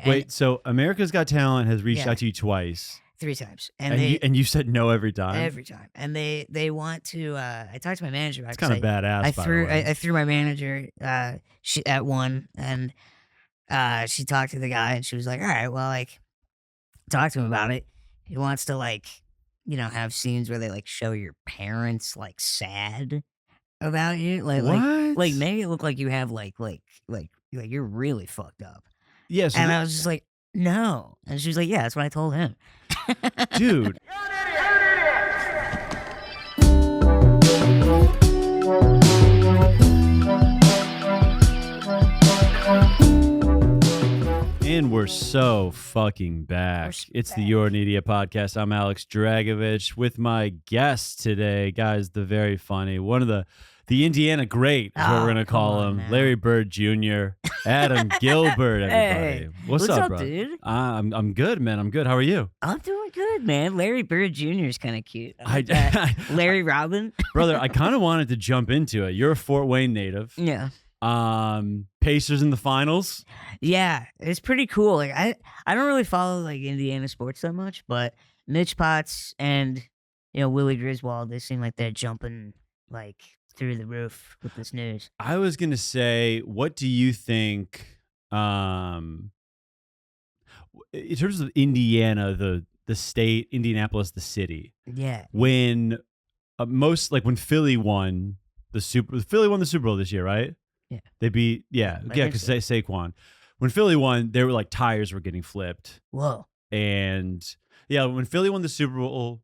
Wait, so America's Got Talent has reached Yeah. out to you twice. 3 times. And you said no every time? Every time. And they want to, I talked to my manager about it. It's kind of badass, I by threw the way. I threw my manager at one, and she talked to the guy, and she was like, all right, well, like, talk to him about it. He wants to, like, have scenes where they, like, show your parents, like, sad about you. What? Like make it look like you have, like you're really fucked up. Yeah, so And I was just like, no. And she was like, yeah, that's what I told him. dude. And we're so fucking back. It's the Your Media Podcast. I'm Alex Dragovich with my guest today, guys, the very funny, one of the Indiana great is what we're going to call him, now. Larry Bird Jr., Adam Gilbert, everybody. Hey, what's up, bro? dude? I'm good, man. I'm good. How are you? I'm doing good, man. Larry Bird Jr. is kind of cute. I- Larry Robin. Brother, I kind of wanted to jump into it. You're a Fort Wayne native. Yeah. Pacers in the finals. Yeah, it's pretty cool. Like I don't really follow like Indiana sports that much, but Mitch Potts and Willie Griswold, they seem like they're jumping like through the roof with this news. I was gonna say, what do you think? In terms of Indiana, the state, Indianapolis, the city. Yeah. When when Philly won Philly won the Super Bowl this year, right? Yeah. They beat because Saquon. When Philly won, they were like tires were getting flipped. Whoa. And yeah, when Philly won the Super Bowl,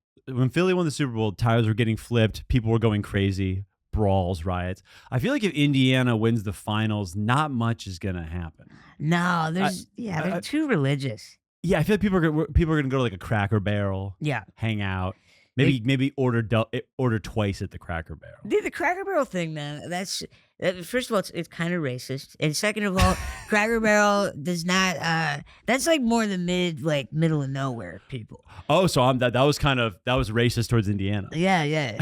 tires were getting flipped. People were going crazy. Brawls, riots. I feel like if Indiana wins the finals, not much is gonna happen. No, they're too religious. Yeah, I feel like people are gonna go to like a Cracker Barrel. Yeah. Hang out. Maybe order twice at the Cracker Barrel. Dude, the Cracker Barrel thing, man. First of all, it's kind of racist, and second of all, Cracker Barrel does not. That's like more the middle of nowhere people. Oh, so that was racist towards Indiana. Yeah.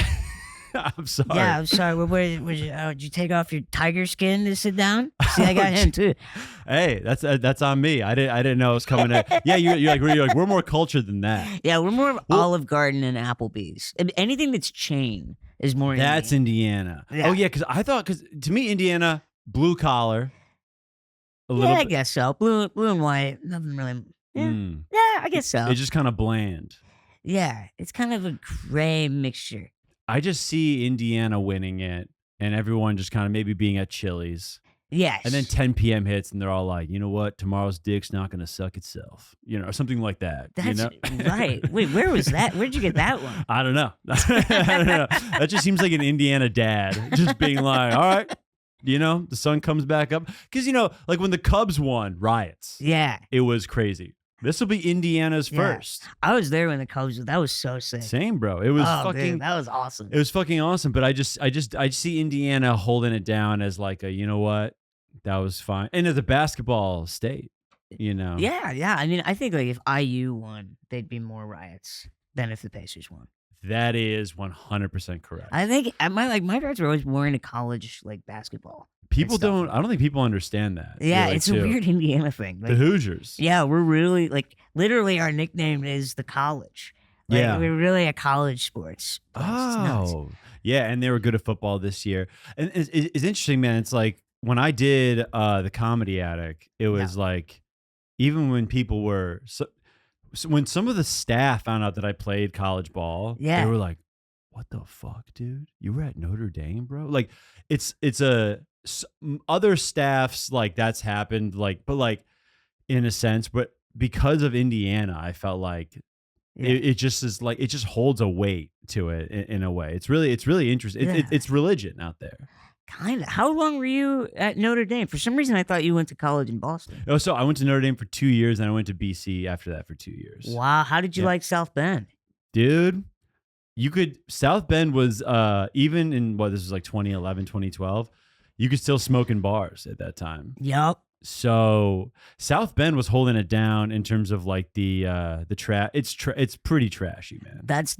I'm sorry. Yeah, I'm sorry. Did you take off your tiger skin to sit down? See, I got him too. Hey, that's on me. I didn't know it was coming in. Yeah, you're like we're more cultured than that. Yeah, we're more of Olive Garden and Applebee's. Anything that's chain is more. That's Indiana. Yeah. Oh yeah, because to me Indiana blue collar. I guess so. Blue and white. Nothing really. Yeah, I guess so. It's just kind of bland. Yeah, it's kind of a gray mixture. I just see Indiana winning it and everyone just kind of maybe being at Chili's. Yes. And then 10 p.m. hits and they're all like, you know what? Tomorrow's dick's not going to suck itself. Or something like that. That's right. Wait, where was that? Where'd you get that one? I don't know. That just seems like an Indiana dad just being like, all right, the sun comes back up. Because, like when the Cubs won, riots. Yeah. It was crazy. This will be Indiana's first. I was there when the Cubs. That was so sick. Same, bro. It was fucking. Dude, that was awesome. It was fucking awesome. But I see Indiana holding it down as like you know what, that was fine. And as a basketball state, Yeah. I mean, I think like if IU won, there'd be more riots than if the Pacers won. That is 100% correct. I think my parents were always more into college like basketball. People don't. I don't think people understand that. Yeah, really, it's a weird Indiana thing. The Hoosiers. Yeah, we're really literally our nickname is the college. Yeah, we're really a college sports. Oh, yeah, and they were good at football this year. And it's interesting, man. It's like when I did the Comedy Attic, it was like even when people were when some of the staff found out that I played college ball, they were like, "What the fuck, dude? You were at Notre Dame, bro?" Like it's other staffs like that's happened but in a sense, but because of Indiana, I felt like it just is like it just holds a weight to it in a way. It's really interesting. It's religion out there. Kind of. How long were you at Notre Dame? For some reason, I thought you went to college in Boston. Oh, so I went to Notre Dame for 2 years, and I went to BC after that for 2 years. Wow. How did you like South Bend? Dude, South Bend was, even in, this was like 2011, 2012, you could still smoke in bars at that time. Yep. So South Bend was holding it down in terms of like the trash. It's pretty trashy, man. That's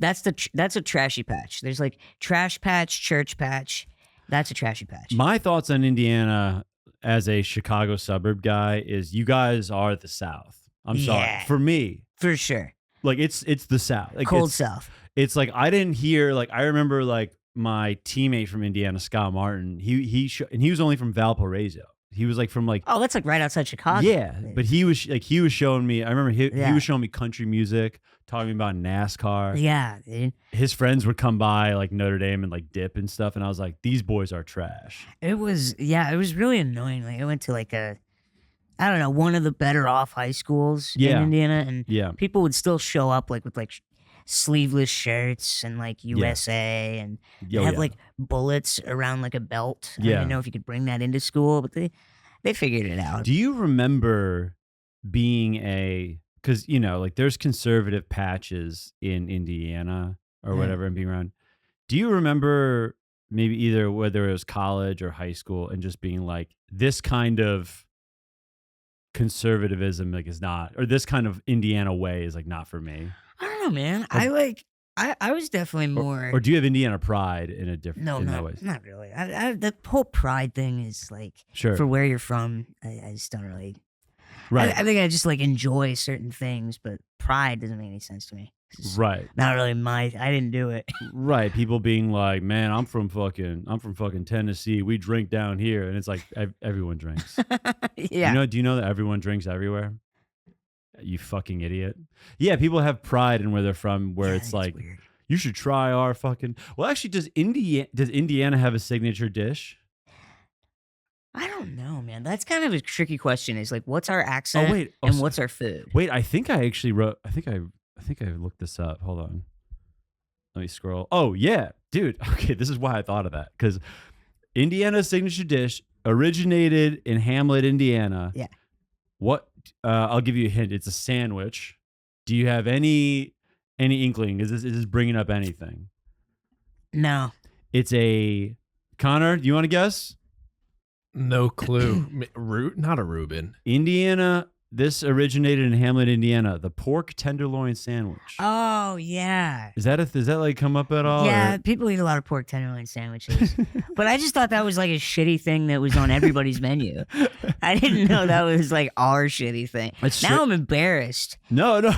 a trashy patch. There's like trash patch, church patch. That's a trashy patch. My thoughts on Indiana as a Chicago suburb guy is you guys are the South. I'm sorry. Yeah. For me, For sure. like it's the South. Like Cold South. It's like I didn't hear like I remember like my teammate from Indiana, Scott Martin. And he was only from Valparaiso. He was like from like Oh, that's like right outside Chicago. yeah, but he was showing me. I remember he Yeah. was showing me country music, talking about NASCAR. Yeah, dude. His friends would come by like Notre Dame and like dip and stuff, and I was like, these boys are trash. It was really annoying. Like I went to like I don't know, one of the better off high schools in Indiana, and people would still show up like with like sleeveless shirts and like USA and have like bullets around like a belt. I didn't know if you could bring that into school, but they figured it out. Do you remember being because you know like there's conservative patches in Indiana or whatever and being around. Do you remember maybe either whether it was college or high school and just being like this kind of conservatism like is not, or this kind of Indiana way is like not for me? I don't know, man. I was definitely more. Or do you have Indiana pride in a different? No, not really. The whole pride thing is like for where you're from. I just don't really. Right. I think I just like enjoy certain things, but pride doesn't make any sense to me. Right. Not really I didn't do it. Right. People being like, man, I'm from fucking Tennessee. We drink down here, and it's like everyone drinks. Yeah. Do you know that everyone drinks everywhere? You fucking idiot. Yeah, people have pride in where they're from, where it's like, weird. You should try our fucking. Well, actually, does Indiana have a signature dish? I don't know, man. That's kind of a tricky question. Is like, what's our accent and what's our food? Wait, I think I actually wrote. I think I looked this up. Hold on. Let me scroll. Oh yeah, dude. Okay, this is why I thought of that, because Indiana's signature dish originated in Hamlet, Indiana. Yeah. What? I'll give you a hint. It's a sandwich. Do you have any inkling? Is this bringing up anything? No. It's a Connor. Do you want to guess? No clue. Not a Reuben. Indiana. This originated in Hamlet, Indiana. The pork tenderloin sandwich. Oh yeah. Does that like come up at all? Yeah, people eat a lot of pork tenderloin sandwiches. But I just thought that was like a shitty thing that was on everybody's menu. I didn't know that was like our shitty thing. Now I'm embarrassed. No, dude.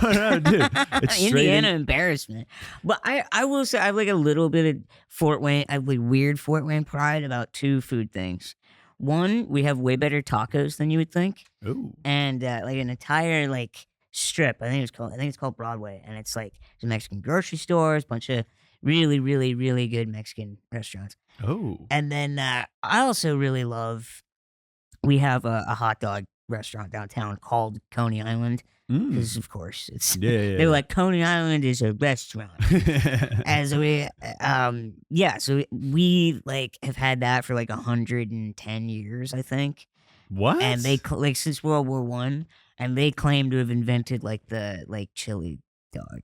It's Indiana embarrassment. But I will say I have like a little bit of Fort Wayne. I have like weird Fort Wayne pride about two food things. One, we have way better tacos than you would think. Ooh. And like an entire like strip. I think it's called Broadway, and it's like some Mexican grocery stores, bunch of really, really, really good Mexican restaurants. Oh. And then I also really love. We have a hot dog restaurant downtown called Coney Island. Because of course it's they're like Coney Island is a restaurant. And so we like have had that for like 110 years, I think. What? And they like since World War I, and they claim to have invented like the like chili dog.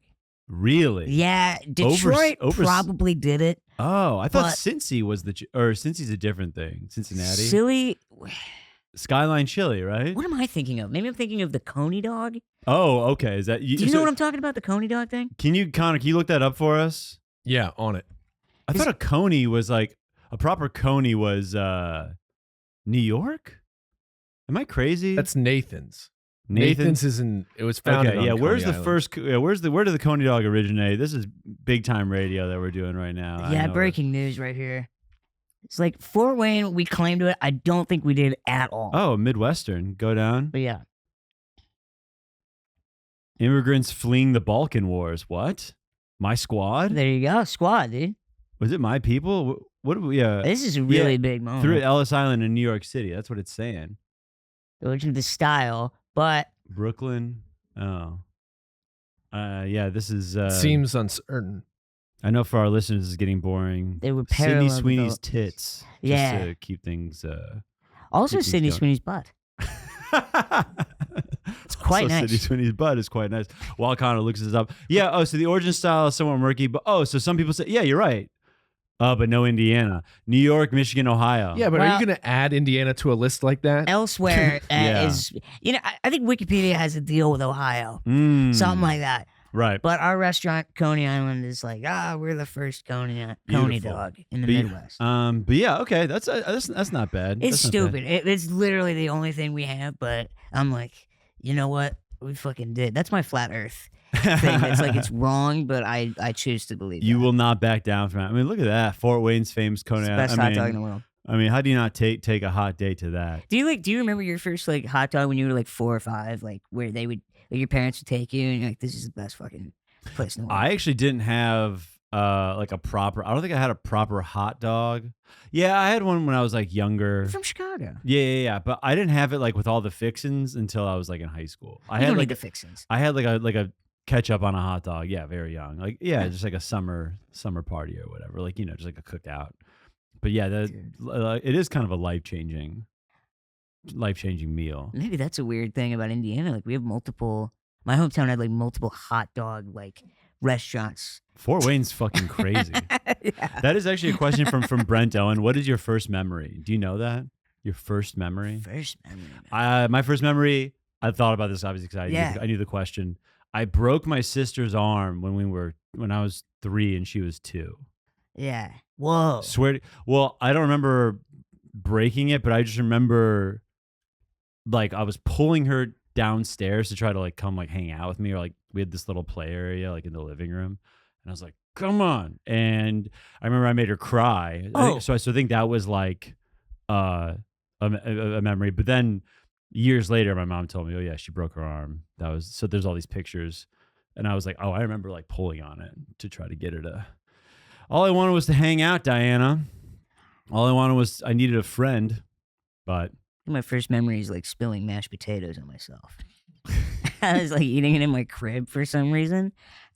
Really? Yeah, Detroit probably did it. Oh, I thought Cincy was Cincy's a different thing. Cincinnati. Silly. Skyline chili, right? What am I thinking of? Maybe I'm thinking of the Coney dog. Oh, okay. Is that you? Do you know what I'm talking about? The Coney dog thing? Connor, can you look that up for us? Yeah, on it. I thought a Coney was like a proper Coney was New York. Am I crazy? That's Nathan's. Nathan's is in. It was founded. Okay, yeah. On Where's Coney the Island. first? Where did the Coney dog originate? This is big time radio that we're doing right now. Yeah, breaking news right here. It's like Fort Wayne, we claimed it. I don't think we did at all. Oh, Midwestern. Go down. But yeah. Immigrants fleeing the Balkan Wars. What? My squad? There you go. Squad, dude. Was it my people? What? Yeah. This is a really big moment. Through Ellis Island in New York City. That's what it's saying. Which is the style, but. Brooklyn. Oh. Yeah, this is. Seems uncertain. I know for our listeners, this is getting boring. They were Sydney Sweeney's tits. Yeah. Just to keep things. Also, Sydney Sweeney's butt. It's quite nice. Sydney Sweeney's butt is quite nice. While Connor looks this up. Yeah. Oh, so the origin style is somewhat murky. But so some people say, yeah, you're right. But no Indiana. New York, Michigan, Ohio. Yeah, but are you going to add Indiana to a list like that? Elsewhere is, I think Wikipedia has a deal with Ohio. Something like that. Right. But our restaurant, Coney Island, is like, we're the first Coney Beautiful. dog in the Midwest. But yeah, okay, that's not bad. It's That's not bad. stupid. It's literally the only thing we have. But I'm like, you know what? We fucking did. That's my flat Earth thing. It's like it's wrong, but I choose to believe You that. will not back down from that. I mean, look at that. Fort Wayne's famous Coney It's the Island. best hot dog in the world. I mean, how do you not take a hot date to that? Do you remember your first like hot dog when you were like 4 or 5, like where they would your parents would take you and you're like, this is the best fucking place in the world? I actually didn't have like a proper. I don't think I had a proper hot dog. Yeah, I had one when I was like younger. You're from Chicago. Yeah. But I didn't have it like with all the fixins until I was like in high school. I You had don't like need the fixins. I had like a ketchup on a hot dog. Yeah, very young. Like just like a summer party or whatever. Like just like a cookout. But yeah, it is kind of a life-changing meal. Maybe that's a weird thing about Indiana. Like we have multiple. My hometown had like multiple hot dog like restaurants. Fort Wayne's fucking crazy. Yeah. That is actually a question from Brent Owen. What is your first memory? Do you know that? Your first memory? First memory. My first memory, I thought about this obviously because Yeah. I knew the question. I broke my sister's arm when I was 3 and she was 2. Yeah. Whoa. Well, I don't remember breaking it, but I just remember like I was pulling her downstairs to try to like come like hang out with me, or like we had this little play area like in the living room, and I was like, come on. And I remember I made her cry. So I think that was like a memory. But then years later, my mom told me, oh yeah, she broke her arm. So there's all these pictures, and I was like, oh, I remember like pulling on it to try to get her to. All I wanted was to hang out, Diana. All I wanted was I needed a friend, but My first memory is like spilling mashed potatoes on myself. I was like eating it in my crib for some reason,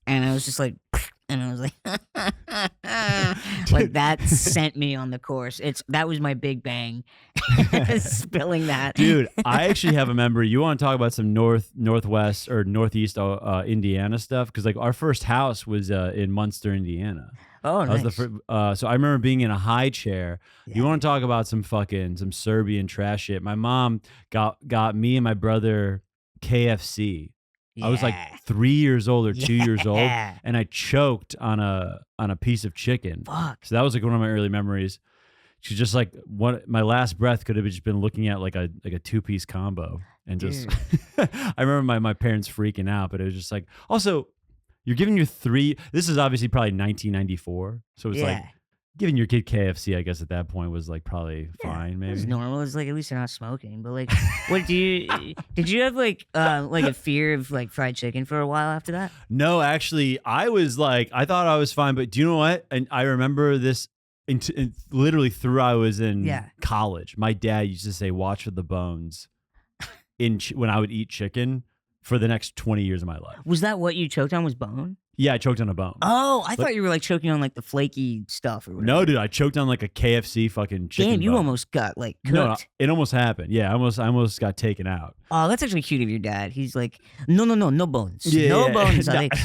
and I was just like, and I was like, like that sent me on the course. That was my big bang, spilling that. Dude, I actually have a memory. You want to talk about some northwest or northeast Indiana stuff? Because like our first house was in Munster, Indiana. Oh, nice. So I remember being in a high chair. Yeah. You want to talk about some Serbian trash shit? My mom got me and my brother KFC. I was like 3 years old or 2 years old, and I choked on a piece of chicken. Fuck. So that was like one of my early memories. She's just like my last breath could have just been looking at like a 2-piece combo, and just I remember my parents freaking out, but it was just like also. You're giving your 3. This is obviously probably 1994, so it's like giving your kid KFC. I guess at that point was like probably fine. Maybe it's normal. It's like at least they're not smoking. But like, what did you have like a fear of like fried chicken for a while after that? No, actually, I was like I thought I was fine, but do you know what? And I remember this literally through I was in college. My dad used to say, "Watch for the bones," when I would eat chicken. For the next 20 years of my life. Was that what you choked on? Was bone? Yeah, I choked on a bone. Oh, I thought you were like choking on like the flaky stuff or whatever. No, dude, I choked on like a KFC fucking chicken. Damn, you bone. almost got like cooked. No, it almost happened. Yeah, I almost got taken out. Oh, that's actually cute of your dad. He's like, no bones. Yeah, no bones. Alex.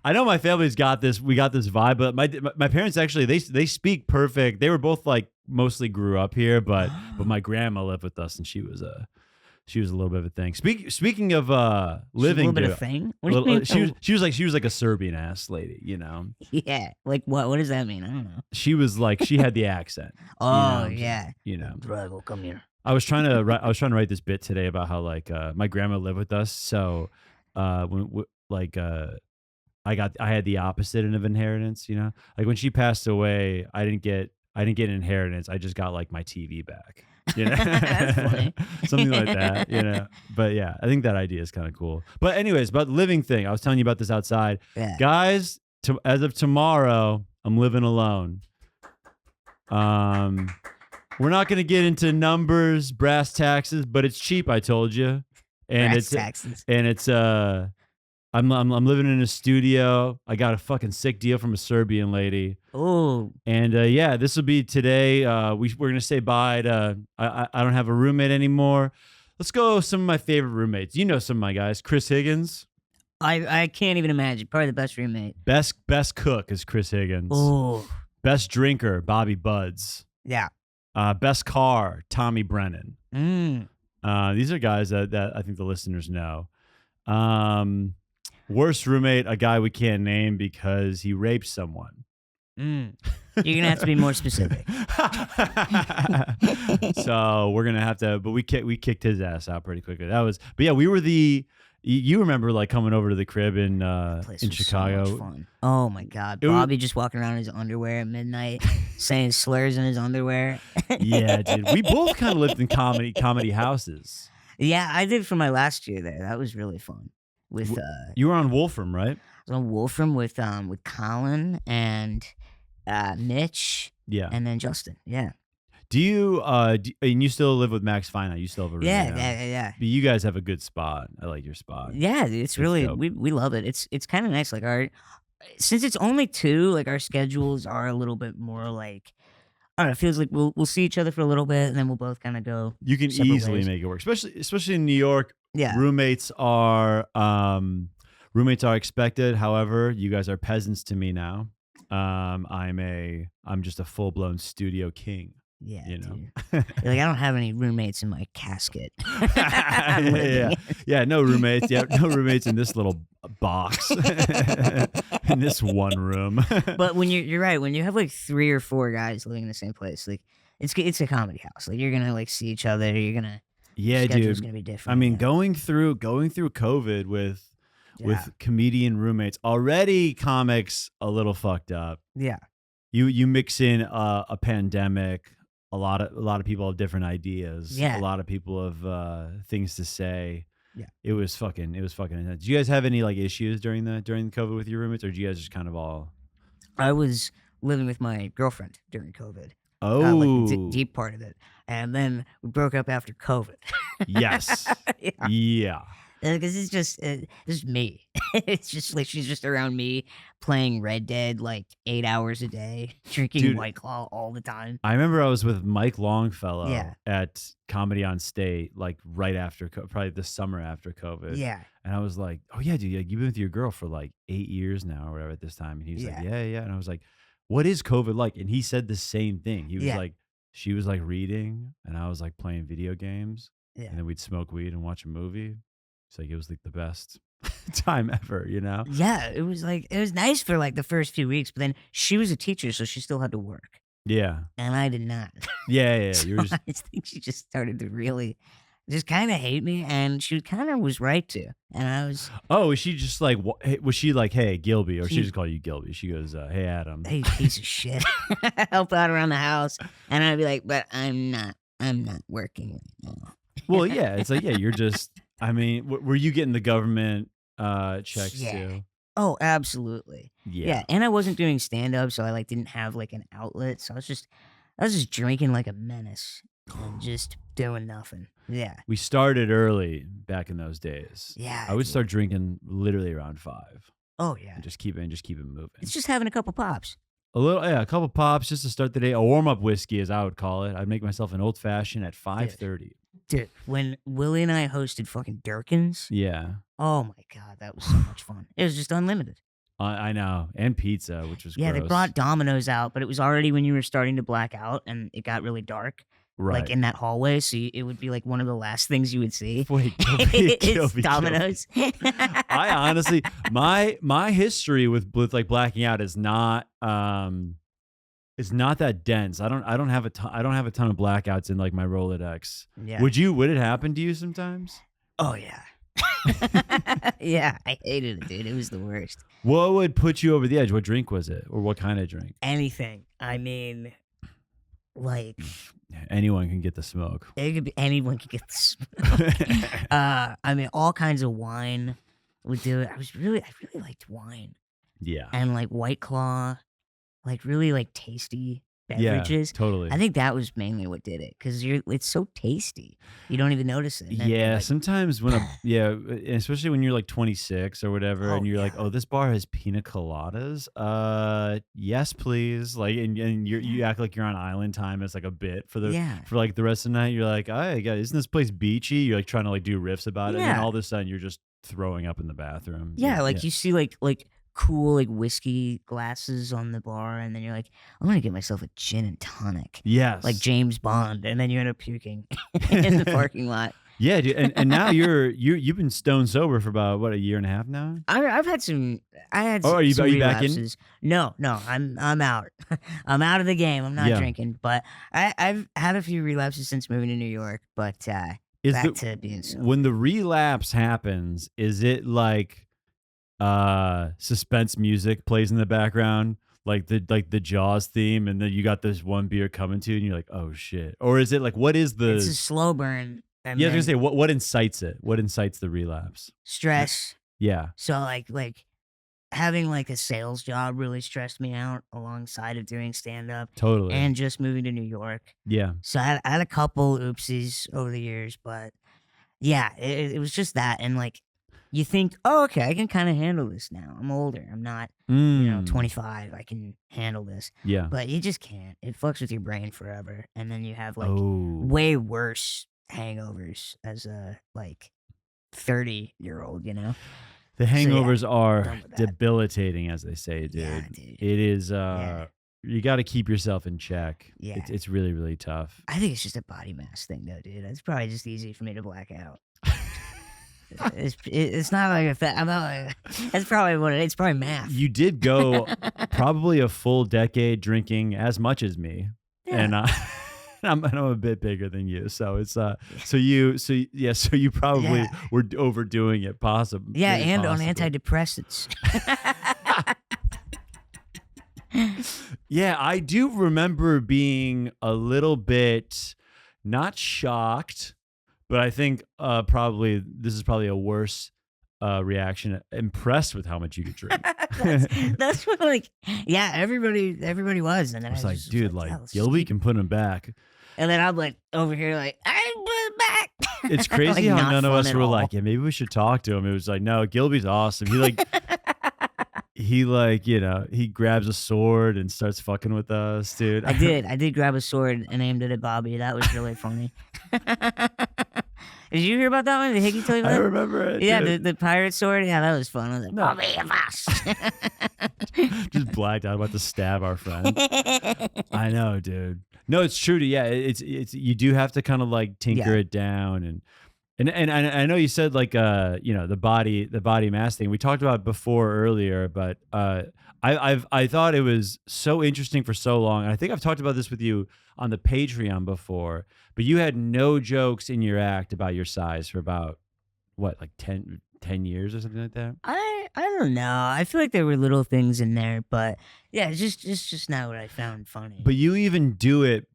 I know my family's got this. We got this vibe, but my parents actually they speak perfect. They were both like mostly grew up here, but my grandma lived with us, and she was a little bit of a thing. Speaking of living, a little bit of thing. What do you mean? She was like a Serbian ass lady, you know. Yeah, like what? What does that mean? I don't know. She was like she had the accent. Oh yeah, you know. Drago, come here. I was trying to write this bit today about how like my grandma lived with us, so when I had the opposite of inheritance, you know. Like when she passed away, I didn't get inheritance. I just got like my TV back. You know? That's funny. Something like that, you know. But yeah, I think that idea is kind of cool. But anyways, about the living thing, I was telling you about this outside. Yeah. Guys, as of tomorrow, I'm living alone. We're not going to get into numbers, brass taxes, but it's cheap, I told you. And Brass taxes. I'm living in a studio. I got a fucking sick deal from a Serbian lady. Oh. And yeah, this will be today. We're gonna say bye to. I don't have a roommate anymore. Let's go with some of my favorite roommates. You know some of my guys. Chris Higgins. I can't even imagine. Probably the best roommate. Best cook is Chris Higgins. Oh. Best drinker, Bobby Buds. Yeah. Best car, Tommy Brennan. Mm. These are guys that I think the listeners know. Worst roommate, a guy we can't name because he raped someone. You're gonna have to be more specific. So we're gonna have to, but we kicked his ass out pretty quickly. But yeah, we were you remember like coming over to the crib in Chicago. So much fun. Oh my God, Bobby just walking around in his underwear at midnight, saying slurs in his underwear. Yeah, dude, we both kind of lived in comedy houses. Yeah, I did for my last year there. That was really fun. With you were on Wolfram, right? I was on Wolfram with Colin and Mitch. Yeah, and then Justin. Yeah. Do you and you still live with Max Fine? You still have a room? Yeah. But you guys have a good spot. I like your spot. Yeah, it's really dope. we love it. It's kind of nice. Like since it's only 2, like our schedules are a little bit more like. I don't know, it feels like we'll see each other for a little bit and then we'll both kind of go. You can easily make it work, especially in New York. Yeah, roommates are expected. However, you guys are peasants to me now. I'm just a full blown studio king. Yeah, you know, like I don't have any roommates in my casket. yeah, no roommates. Yeah, no roommates in this little box in this one room. But when you're right, when you have like 3 or 4 guys living in the same place, like it's a comedy house. Like you're gonna like see each other. You're gonna schedule's gonna be different. I mean, going through COVID with comedian roommates, already comics a little fucked up. Yeah, you mix in a pandemic. A lot of people have different ideas. Yeah. A lot of people have things to say. Yeah. It was fucking intense. Did you guys have any like issues during COVID with your roommates, or did you guys just kind of all? I was living with my girlfriend during COVID. Oh, like the deep part of it, and then we broke up after COVID. Yes. Yeah. Because it's just me. It's just like she's just around me playing Red Dead like 8 hours a day, drinking White Claw all the time. I remember I was with Mike Longfellow Yeah. at Comedy on State, like right after, probably the summer after COVID. Yeah. And I was like, oh yeah, dude, you've been with your girl for like 8 years now or whatever at this time. And he was like, yeah. And I was like, what is COVID like? And he said the same thing. He was like, she was like reading and I was like playing video games. Yeah. And then we'd smoke weed and watch a movie. It's like, it was like the best time ever, you know? Yeah, it was nice for like the first few weeks, but then she was a teacher, so she still had to work. Yeah. And I did not. Yeah. So I think she just started to really just kind of hate me, and she kind of was right to. And I was. Oh, was she just like, was she like, hey, Gilby, or she just called you Gilby? She goes, hey, Adam. Hey, piece of shit. Help out around the house. And I'd be like, but I'm not working right now. Well, yeah, it's like, yeah, you're just. I mean, were you getting the government checks too? Oh, absolutely. Yeah. And I wasn't doing stand up, so I like didn't have like an outlet. So I was just drinking like a menace and just doing nothing. Yeah. We started early back in those days. Yeah. I would start drinking literally around 5. Oh yeah. And just keep it moving. It's just having a couple pops. A couple pops just to start the day. A warm up whiskey, as I would call it. I'd make myself an old fashioned at 5:30. Dude, when Willie and I hosted fucking Durkin's. Yeah. Oh my God, that was so much fun. It was just unlimited. I know. And pizza, which was Yeah, gross. they brought Domino's out, but it was already when you were starting to black out and it got really dark. Right. Like in that hallway, so it would be like one of the last things you would see. Wait, it's Domino's. I honestly, my history with like blacking out is not it's not that dense. I don't have a ton of blackouts in like my Rolodex. Yeah. Would it happen to you sometimes? Oh yeah. Yeah, I hated it, dude. It was the worst. What would put you over the edge? What drink was it, or what kind of drink? Anything. I mean, like anyone can get the smoke. It could be anyone could get the smoke. I mean, all kinds of wine would do it. I really liked wine. Yeah. And like White Claw, like really like tasty beverages. Yeah, totally. I think that was mainly what did it, because it's so tasty, you don't even notice it. Yeah, like, sometimes when especially when you're like 26 or whatever, and you're like, oh, this bar has pina coladas. Yes, please. Like, and you act like you're on island time as like a bit for like the rest of the night. You're like, oh, isn't this place beachy? You're like trying to like do riffs about it, and then all of a sudden you're just throwing up in the bathroom. Yeah, you see like cool like whiskey glasses on the bar, and then you're like, I'm gonna get myself a gin and tonic. Yes. Like James Bond, and then you end up puking in the parking lot. Yeah, dude. And now you've been stone sober for about what, a year and a half now? I've had some. I had Oh, some are you back in? relapses. No, I'm out. I'm out of the game. I'm not Yeah. drinking, but I've had a few relapses since moving to New York. But Is back the to being sober. when the relapse happens, is it like suspense music plays in the background? Like the Jaws theme, and then you got this one beer coming to you, and you're like, "Oh shit!" Or is it like, what is the? It's a slow burn. And Yeah, I was then gonna say, what incites it? What incites the relapse? stress. Yeah, So like having like a sales job really stressed me out alongside of doing stand up totally. and just moving to New York. Yeah, So I had a couple oopsies over the years, but yeah, it was just that. And like, you think, oh, okay, I can kind of handle this now. I'm older. I'm not, 25. I can handle this. Yeah. But you just can't. It fucks with your brain forever. And then you have like Oh, way worse hangovers as a like 30-year-old, you know? the So, yeah, hangovers are done with that. debilitating, as they say, dude. Yeah, dude. It is. Yeah. You got to keep yourself in check. Yeah. It's really, really tough. I think it's just a body mass thing, though, dude. It's probably just easy for me to black out. It's not like I'm not like, that's probably what it's probably math. You did go probably a full decade drinking as much as me, and I'm a bit bigger than you, so it's so you probably were overdoing it, possible. Yeah, and on antidepressants. Yeah, I do remember being a little bit not shocked, but I think this is probably a worse reaction. Impressed with how much you could drink. that's what everybody was, and then I was like, just dude, Gilby can put him back. And then I'm like over here, like I put him back. It's crazy Like, how not none of fun us at were all. like, yeah, maybe we should talk to him. It was like, no, Gilby's awesome. He grabs a sword and starts fucking with us, dude. I did grab a sword and aimed it at Bobby. That was really funny. Did you hear about that one? Did Hickey tell you about I that? remember it. Yeah, dude. the pirate sword. Yeah, that was fun. I was like, No. Bobby, boss. Just blacked out, about to stab our friend. I know, dude. No, it's true. Yeah, it's you do have to kind of like tinker it down, and I know you said like the body mass thing we talked about before earlier, but I thought it was so interesting for so long, and I think I've talked about this with you on the Patreon before, but you had no jokes in your act about your size for about what, like 10 years or something like that. I don't know. I feel like there were little things in there, but yeah, it's just not what I found funny. But you even do it.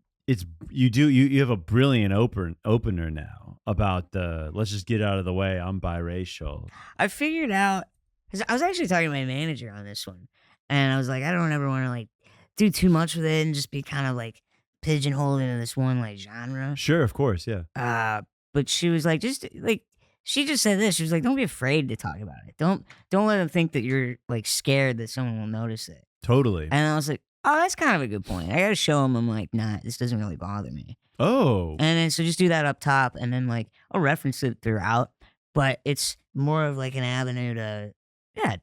You have a brilliant opener now about let's just get out of the way, I'm biracial. I figured out, because I was actually talking to my manager on this one, and I was like, I don't ever want to like do too much with it and just be kind of like pigeonholed into this one like genre. Sure, of course, yeah. But she was like, she just said this. She was like, don't be afraid to talk about it. Don't let them think that you're like scared that someone will notice it. Totally. And I was like, oh, that's kind of a good point. I got to show them I'm like, nah, this doesn't really bother me. Oh. And then so just do that up top, and then like I'll reference it throughout, but it's more of like an avenue to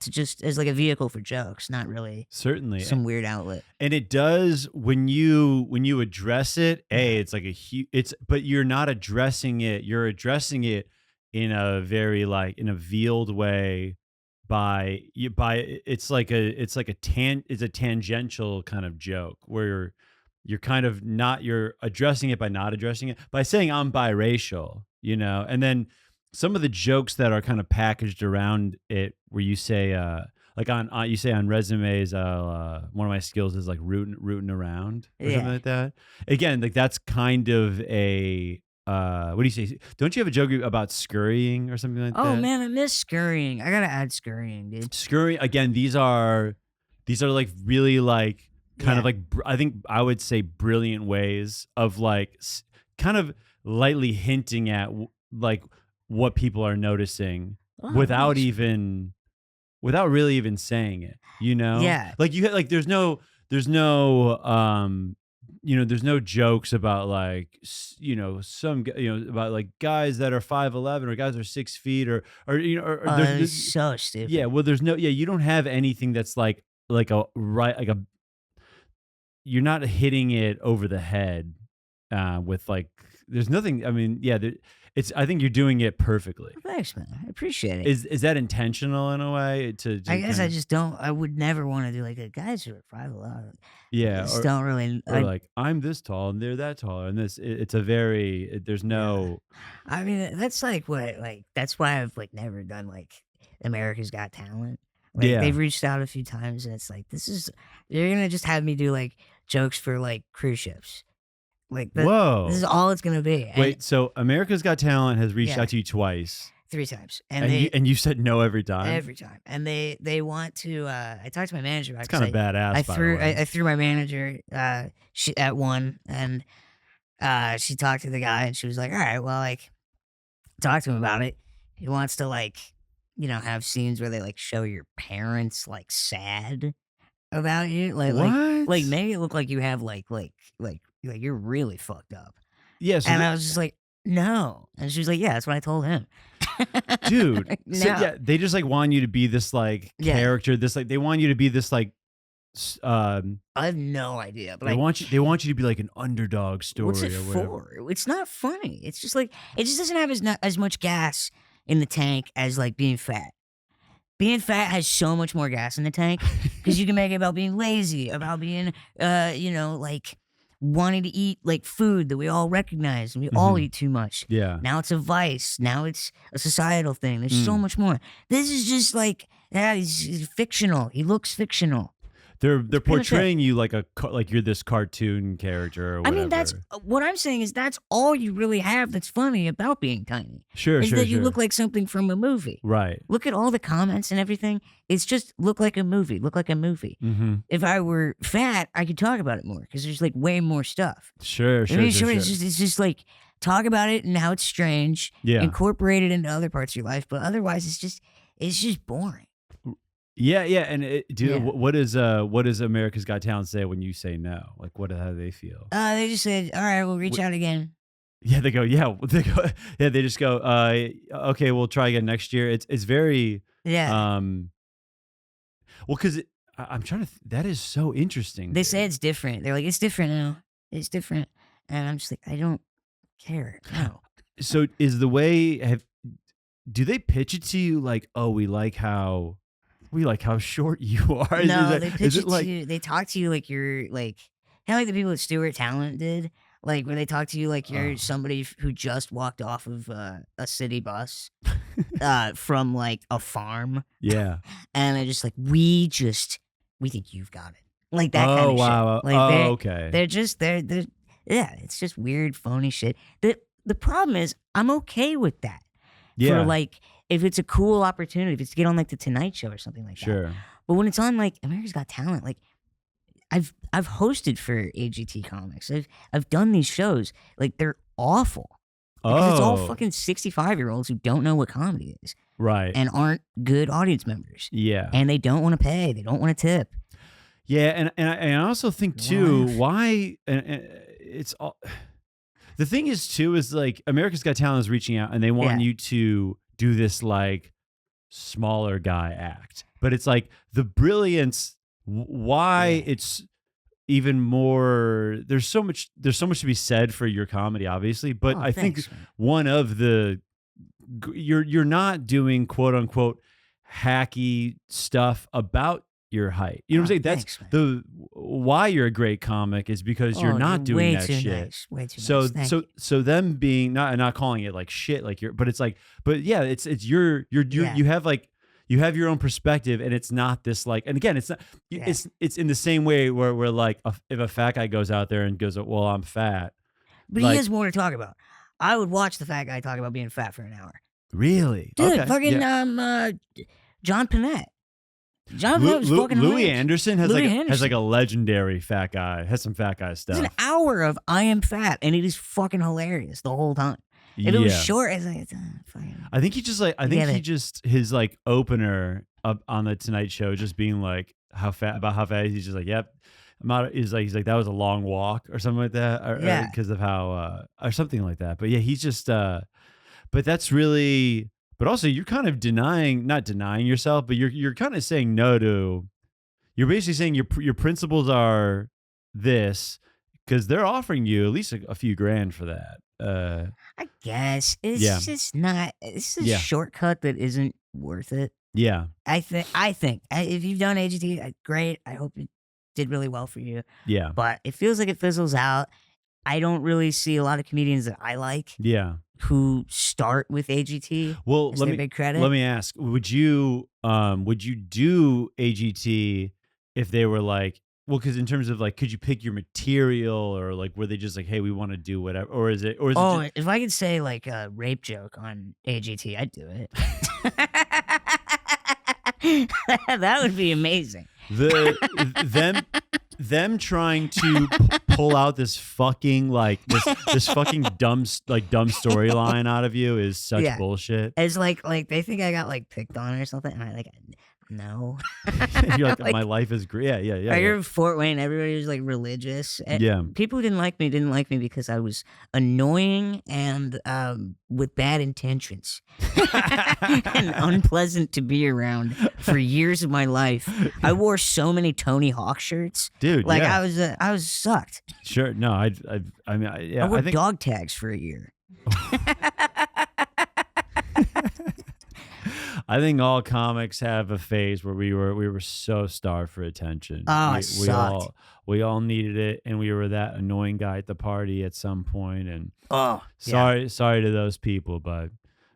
just as like a vehicle for jokes, not really Certainly some weird outlet. And it does when you address it, it's like but you're not addressing it. You're addressing it in a very like in a veiled way it's a tangential kind of joke where you're kind of you're addressing it by not addressing it by saying I'm biracial, and then some of the jokes that are kind of packaged around it where you say like you say on resumes one of my skills is like rooting around or something like that. Again, like that's kind of a what do you say? Don't you have a joke about scurrying or something like that? Oh man, I miss scurrying. I gotta add scurrying, dude. Scurrying again. These are like really like kind of like I think I would say brilliant ways of like kind of lightly hinting at like what people are noticing without really even saying it. Yeah. Like there's no there's no jokes about like some about like guys that are 5'11" or guys that are 6 feet or there's so stupid. Yeah, well, you don't have anything that's like you're not hitting it over the head with like there's nothing. I mean, I think you're doing it perfectly. Thanks, man. I appreciate it. Is that intentional in a way I guess I kinda, just don't. I would never want to do like a guys who are 5'11". I yeah, just don't really. or like I'm this tall and they're that tall and it's a very there's Yeah. no I mean, that's like what like that's why I've like never done like America's Got Talent. Like yeah. they've reached out a few times, and it's like this is you're gonna just have me do like jokes for like cruise ships. Like this is Whoa. all it's gonna be. And Wait, so America's Got Talent has reached yeah, out to you twice 3 times, and and you said no every time? every time, and they want to. I talked to my manager about It's it kind of 'cause I badass, by the threw way. I threw my manager she at one, and she talked to the guy, and she was like, all right, well, like talk to him about it. He wants to like have scenes where they like show your parents like sad about you, like What? make it look like you have like you're really fucked up. Yeah, so And I was just like, no. And she was like, yeah, that's what I told him. dude, so No. yeah, they just like want you to be this like Yeah. character, this like they want you to be this like I have no idea, but they want you to be like an underdog story what's it or whatever. for? It's not funny. It's just like it just doesn't have as much gas in the tank as like being fat. Being fat has so much more gas in the tank because you can make it about being lazy, about being, like wanting to eat like food that we all recognize and we all eat too much. Yeah. Now it's a vice. Now it's a societal thing. There's so much more. This is just like, yeah, he's fictional. He looks fictional. They're pretty much it. portraying you like like you're this cartoon character or I whatever. mean, that's what I'm saying is that's all you really have that's funny about being tiny. sure, Is sure, that you sure. look like something from a movie. Right. Look at all the comments and everything. It's just look like a movie. Look like a movie. Mm-hmm. If I were fat, I could talk about it more because there's like way more stuff. Sure, I mean, sure. it's just like talk about it and how it's strange. Yeah. Incorporate it into other parts of your life, but otherwise it's just boring. Yeah, yeah, and dude, Yeah. what does America's Got Talent say when you say no? Like, how do they feel? They just said, "All right, we'll reach out again." Yeah, they go. Yeah, They just go. Okay, we'll try again next year. It's very Yeah, well, because I'm trying to. That is so interesting. they dude. say it's different. They're like, "It's different now. It's different," and I'm just like, I don't care. No. So is the way do they pitch it to you like, oh, we like how short you are? Is No, that- they is pitch it it like to you. They talk to you like you're like kind of like the people at Stewart Talent did, like where they talk to you like you're Oh. somebody who just walked off of a city bus from like a farm, yeah? and they're just like, we think you've got it, like that kind Oh of wow. shit. Like Okay. they're yeah, it's just weird, phony shit. The problem is, I'm okay with that. Yeah. For like, if it's a cool opportunity, if it's to get on like the Tonight Show or something like that. Sure. But when it's on like America's Got Talent, like I've hosted for AGT Comics. I've done these shows. Like they're awful. Because it's all fucking 65-year-olds who don't know what comedy is right. and aren't good audience members. Yeah. And they don't want to pay. They don't want to tip. Yeah, and I also think too why and it's all the thing is too is like America's Got Talent is reaching out and they want Yeah. you to do this like smaller guy act, but it's like the brilliance why Yeah. it's even more. There's so much to be said for your comedy, obviously, but Oh, I think thanks, man. one of the you're not doing quote unquote hacky stuff about your height. You know what I'm saying? That's Thanks, man. the why you're a great comic is because you're not doing way that too shit. Nice. Way too So nice. Thank you. so them being not calling it like shit like you're, but it's like, but yeah, it's you're Yeah. you have your own perspective and it's not this like, and again, it's not Yeah. it's in the same way where we're like if a fat guy goes out there and goes, well, I'm fat. But like- he has more to talk about. I would watch the fat guy talk about being fat for an hour. Really? Dude, Okay, fucking yeah. John Panette. John Panette was fucking Louis hilarious. Anderson has Louis has like Anderson. a legendary fat guy. Has some fat guy stuff. It's an hour of I am fat, and it is fucking hilarious the whole time. If it was short, it's like, fucking. I think he just like Get he it. just his like opener up on the Tonight Show just being like how fat he's just like, yep. I'm not, he's like that was a long walk or something like that or Yeah. because of how or something like that. But yeah, he's just but that's really, but also you're kind of not denying yourself, but you're kind of saying no to, you're basically saying your principles are this, because they're offering you at least a few grand for that. I guess it's Yeah. just not. It's a Yeah. shortcut that isn't worth it. Yeah, I think if you've done AGT, great. I hope it did really well for you. yeah, But it feels like it fizzles out. I don't really see a lot of comedians that I like yeah. who start with AGT Well, as let their me big credit. let me ask: would you do AGT if they were like, well, because in terms of like, could you pick your material, or like, were they just like, hey, we want to do whatever, or is it Oh, just, if I could say like a rape joke on AGT, I'd do it. That would be amazing. them trying to pull out this fucking like this fucking dumb storyline out of you is such Yeah. bullshit. It's like they think I got like picked on or something, and I like no. You're like, Like, my life is great. Yeah. I hear in Fort Wayne, everybody was like religious. And Yeah. people who didn't like me because I was annoying and with bad intentions and unpleasant to be around for years of my life. I wore so many Tony Hawk shirts, Dude, like yeah. I was sucked. Sure. No, I mean, yeah, I wore I think dog tags for a year. I think all comics have a phase where we were so starved for attention. Oh, we, it sucked. we all needed it, and we were that annoying guy at the party at some point. And Oh, sorry to those people, but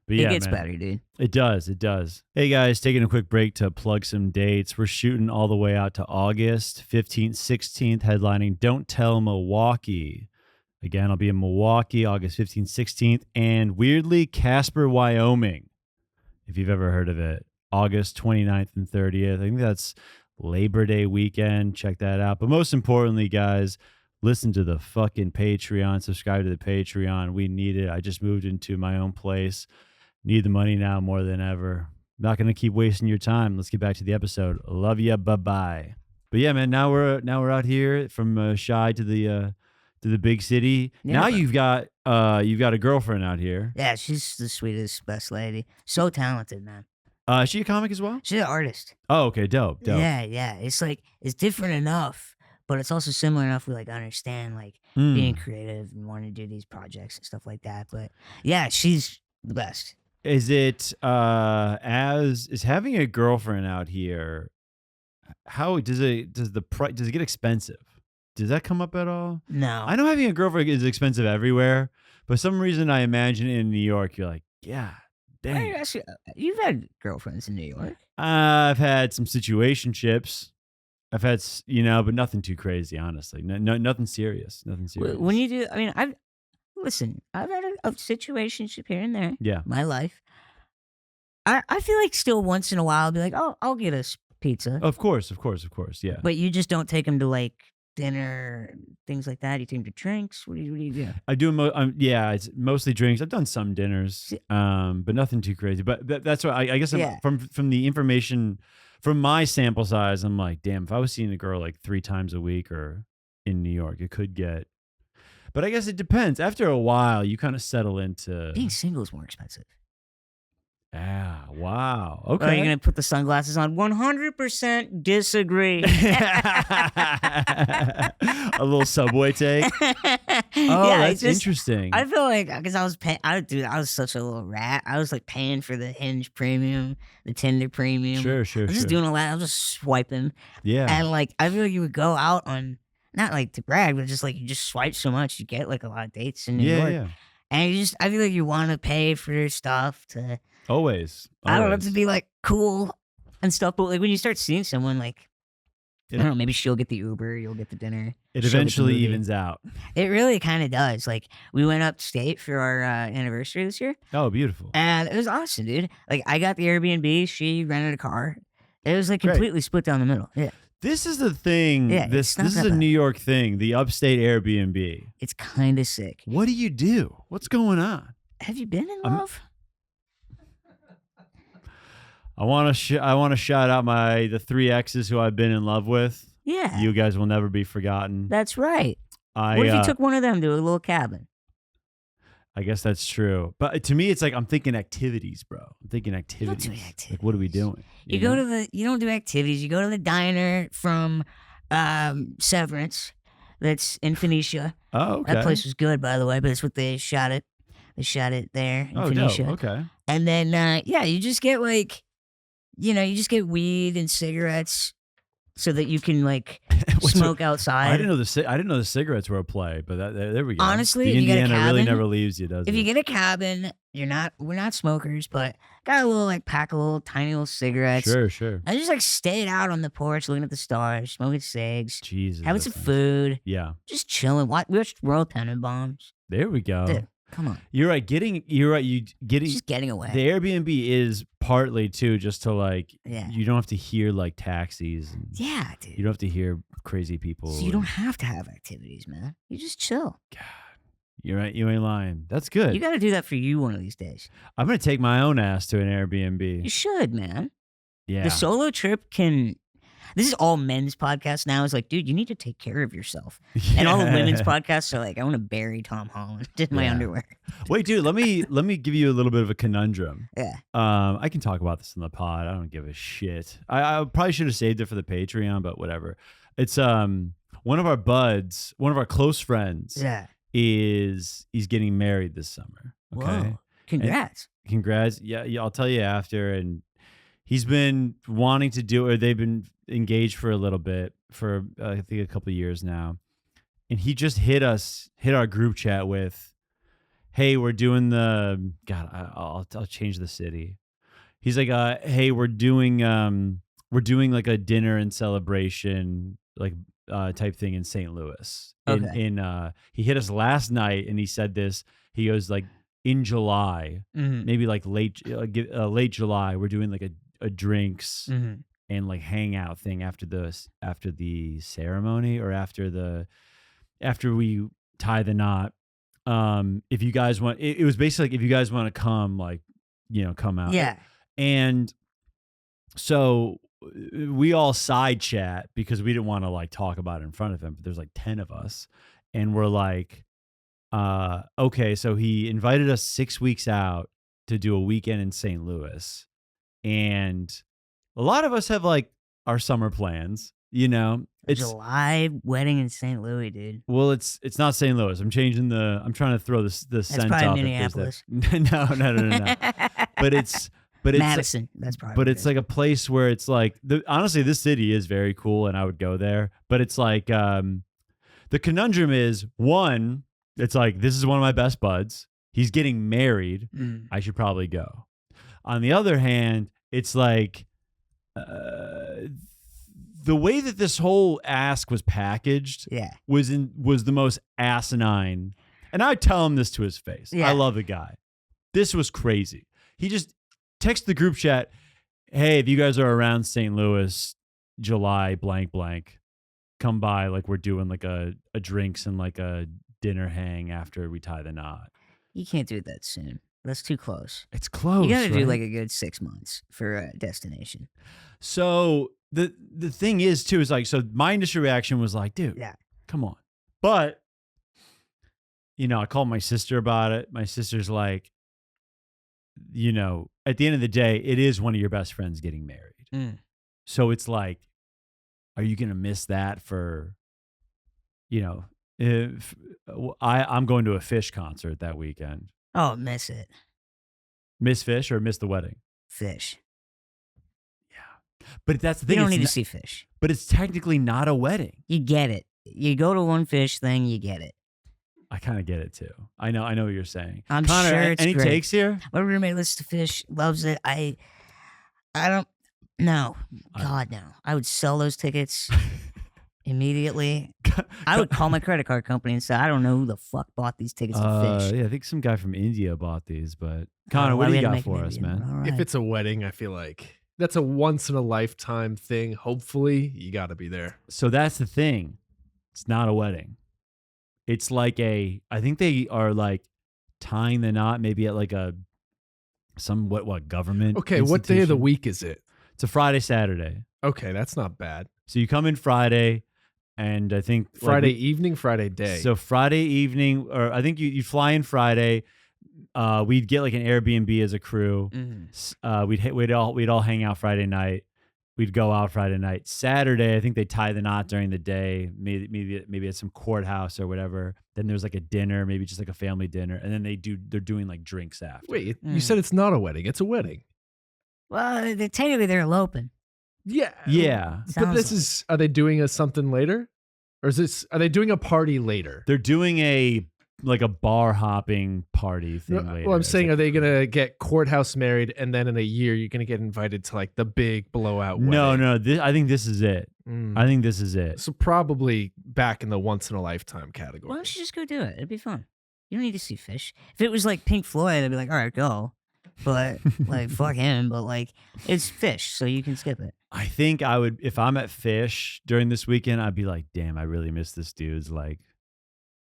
yeah, it gets man. better, dude. It does. Hey guys, taking a quick break to plug some dates. We're shooting all the way out to August 15th, 16th, headlining Don't Tell Milwaukee. Again, I'll be in Milwaukee August 15th, 16th, and weirdly, Casper, Wyoming, if you've ever heard of it, August 29th and 30th. I think that's Labor Day weekend. Check that out. But most importantly, guys, listen to the fucking Patreon. Subscribe to the Patreon. We need it. I just moved into my own place. Need the money now more than ever. Not going to keep wasting your time. Let's get back to the episode. Love ya. Bye-bye. But yeah, man, now we're out here from Shy to the big city. Yeah, now but- you've got a girlfriend out here. Yeah, she's the sweetest, best lady. So talented, man. Is she a comic as well? She's an artist. Oh, okay, dope. Yeah. It's like it's different enough, but it's also similar enough. We like understand like being creative and wanting to do these projects and stuff like that. But yeah, she's the best. Is it is having a girlfriend out here? How does it get expensive? Does that come up at all? No, I know having a girlfriend is expensive everywhere, but for some reason I imagine in New York you're like, yeah, Hey, dang. actually, you've had girlfriends in New York. I've had some situationships. I've had but nothing too crazy, honestly. No, nothing serious. Nothing serious. When you do, I mean, I've had a situationship here and there. Yeah. My life. I feel like still once in a while I'll be like, oh, I'll get us pizza. Of course. Yeah. But you just don't take them to like dinner, things like that. You take them to drinks. What do you do? I do. Yeah, it's mostly drinks. I've done some dinners, but nothing too crazy. But that's what I guess Yeah. from the information, from my sample size, I'm like, damn, if I was seeing a girl like 3 times a week or in New York, it could get. But I guess it depends. After a while, you kind of settle into. Being single is more expensive. Yeah. Wow. Okay. Okay. Are you going to put the sunglasses on? 100% disagree. A little subway take. Oh, Yeah, that's it's just- interesting. I feel like because I was paying, I was such a little rat. I was like paying for the Hinge premium, the Tinder premium. Sure. I was just doing all that. I was just swiping, Yeah. and like I feel like you would go out on not like to brag, but just like you just swipe so much, you get like a lot of dates in New York, Yeah. and I feel like you want to pay for your stuff to Always. I don't know to be like cool and stuff. But like when you start seeing someone like. I don't know, maybe she'll get the Uber, you'll get the dinner. It she'll get the eventually movie. evens out. It really kind of does. Like, we went upstate for our anniversary this year, Oh, beautiful. and it was awesome, dude. Like, I got the Airbnb, she rented a car. It was like Great. completely split down the middle. Yeah, This is the thing. Yeah, this it's not is that a bad. New York thing. The upstate Airbnb. it's kind of sick. What do you do? What's going on? Have you been in I'm- love? I want to shout out the 3 exes who I've been in love with. Yeah, You guys will never be forgotten. that's right. I What if you took one of them to a little cabin? I guess that's true. But to me, it's like I'm thinking activities, bro. I'm thinking You activities. don't do Like, what are we activities. doing? You know? don't do activities. You go to the diner from Severance, that's in Phoenicia. Oh, okay. That place was good, by the way, but it's what they shot it. They shot it there in Oh, Phoenicia. dope. Okay. And then, you just get like, you just get weed and cigarettes so that you can like smoke outside. I didn't know the cigarettes were a play, but there we go. Honestly, the if you get a Indiana really cabin- never leaves you, does If it? you get a cabin, we're not smokers, but got a little like pack of little tiny little cigarettes. Sure. I just like stayed out on the porch looking at the stars, smoking cigs, Jesus. having some food, Yeah. just chilling. We watched World Tenenbaums. There we go. Dude, come on. You're right. You getting Just getting away. the Airbnb is partly too just to like Yeah. you don't have to hear like taxis. And Yeah, dude. You don't have to hear crazy people. So you don't have to have activities, man. You just chill. God, you're right. You ain't lying. That's good. You got to do that for you one of these days. I'm gonna take my own ass to an Airbnb. You should, man. Yeah. The solo trip can. This is all men's podcasts now. It's like, dude, you need to take care of yourself. And all the women's podcasts are like, I want to bury Tom Holland in my Yeah. underwear. Wait, dude. Let me give you a little bit of a conundrum. Yeah. I can talk about this in the pod. I don't give a shit. I probably should have saved it for the Patreon, but whatever. It's one of our buds, one of our close friends. Yeah. He's getting married this summer. Okay. Whoa. Congrats. Congrats. Yeah, I'll tell you after. And he's been wanting to do it. Or they've been engaged for a little bit, for I think a couple of years now. And he just hit our group chat with, hey, we're doing the, God, I'll change the city. He's like, hey, we're doing like a dinner and celebration, like type thing in St. Louis. Okay. He hit us last night and he said this. He goes like, in July, maybe like late July, we're doing like a drinks and like hangout thing after the ceremony or after we tie the knot. If you guys want, it was basically like, if you guys want to come, like, come out. Yeah. And so we all side chat because we didn't want to like talk about it in front of him, but there's like 10 of us and we're like, okay, so he invited us 6 weeks out to do a weekend in St. Louis. And a lot of us have like our summer plans, It's July wedding in St. Louis, dude. Well, it's not St. Louis. I'm trying to throw the That's sense probably off. Minneapolis. No. But it's Madison. That's probably. But it's like a place where it's like honestly, this city is very cool, and I would go there. But it's like the conundrum is, one, it's like, this is one of my best buds. He's getting married. I should probably go. On the other hand, it's like the way that this whole ask was packaged was the most asinine. And I tell him this to his face. Yeah. I love the guy. This was crazy. He just texted the group chat, hey, if you guys are around St. Louis, July blank blank, come by. Like, we're doing like a drinks and like a dinner hang after we tie the knot. You can't do it that soon. That's too close. It's close. You got to do right? like a good 6 months for a destination. So the thing is too, is like, so my initial reaction was like, dude, come on. But I called my sister about it. My sister's like, at the end of the day, it is one of your best friends getting married. So it's like, are you going to miss that for, if I'm going to a Fish concert that weekend. Oh, miss it. Miss Fish or miss the wedding? Fish. Yeah. But that's the thing. You don't need to see Fish. But it's technically not a wedding. You get it. You go to one Fish thing, you get it. I kind of get it too. I know what you're saying. I'm Connor, sure it's any great. takes here? My roommate listens to Fish, loves it. I don't. No. God, no. I would sell those tickets immediately. I would call my credit card company and say, I don't know who the fuck bought these tickets to Fish. Yeah, I think some guy from India bought these, but Connor, what do you got for us, man? All right. If it's a wedding, I feel like that's a once in a lifetime thing. Hopefully, you got to be there. So that's the thing. It's not a wedding. It's like I think they are like tying the knot maybe at like what government. Okay, what day of the institution. week is it? It's a Friday, Saturday. Okay, that's not bad. So you come in Friday, and I think Friday evening, Friday day. So Friday evening, or I think you fly in Friday. We'd get like an Airbnb as a crew. Mm-hmm. We'd all hang out Friday night, we'd go out Friday night. Saturday, I think they tie the knot during the day, maybe at some courthouse or whatever. Then there's like a dinner, maybe just like a family dinner, and then they're doing like drinks after. Wait, you said it's not a wedding; it's a wedding. Well, technically they're eloping. Yeah, Yeah. But this is, are they doing something later? Or are they doing a party later? They're doing a bar hopping party thing later. Well, I'm saying, are they going to get courthouse married and then in a year you're going to get invited to like the big blowout wedding? No. I think this is it. I think this is it. So probably back in the once in a lifetime category. Why don't you just go do it? It'd be fun. You don't need to see Fish. If it was like Pink Floyd, I'd be like, all right, go. But like, fuck him. But like, it's Fish, so you can skip it. I think I would, if I'm at Fish during this weekend, I'd be like, damn, I really miss this dude's like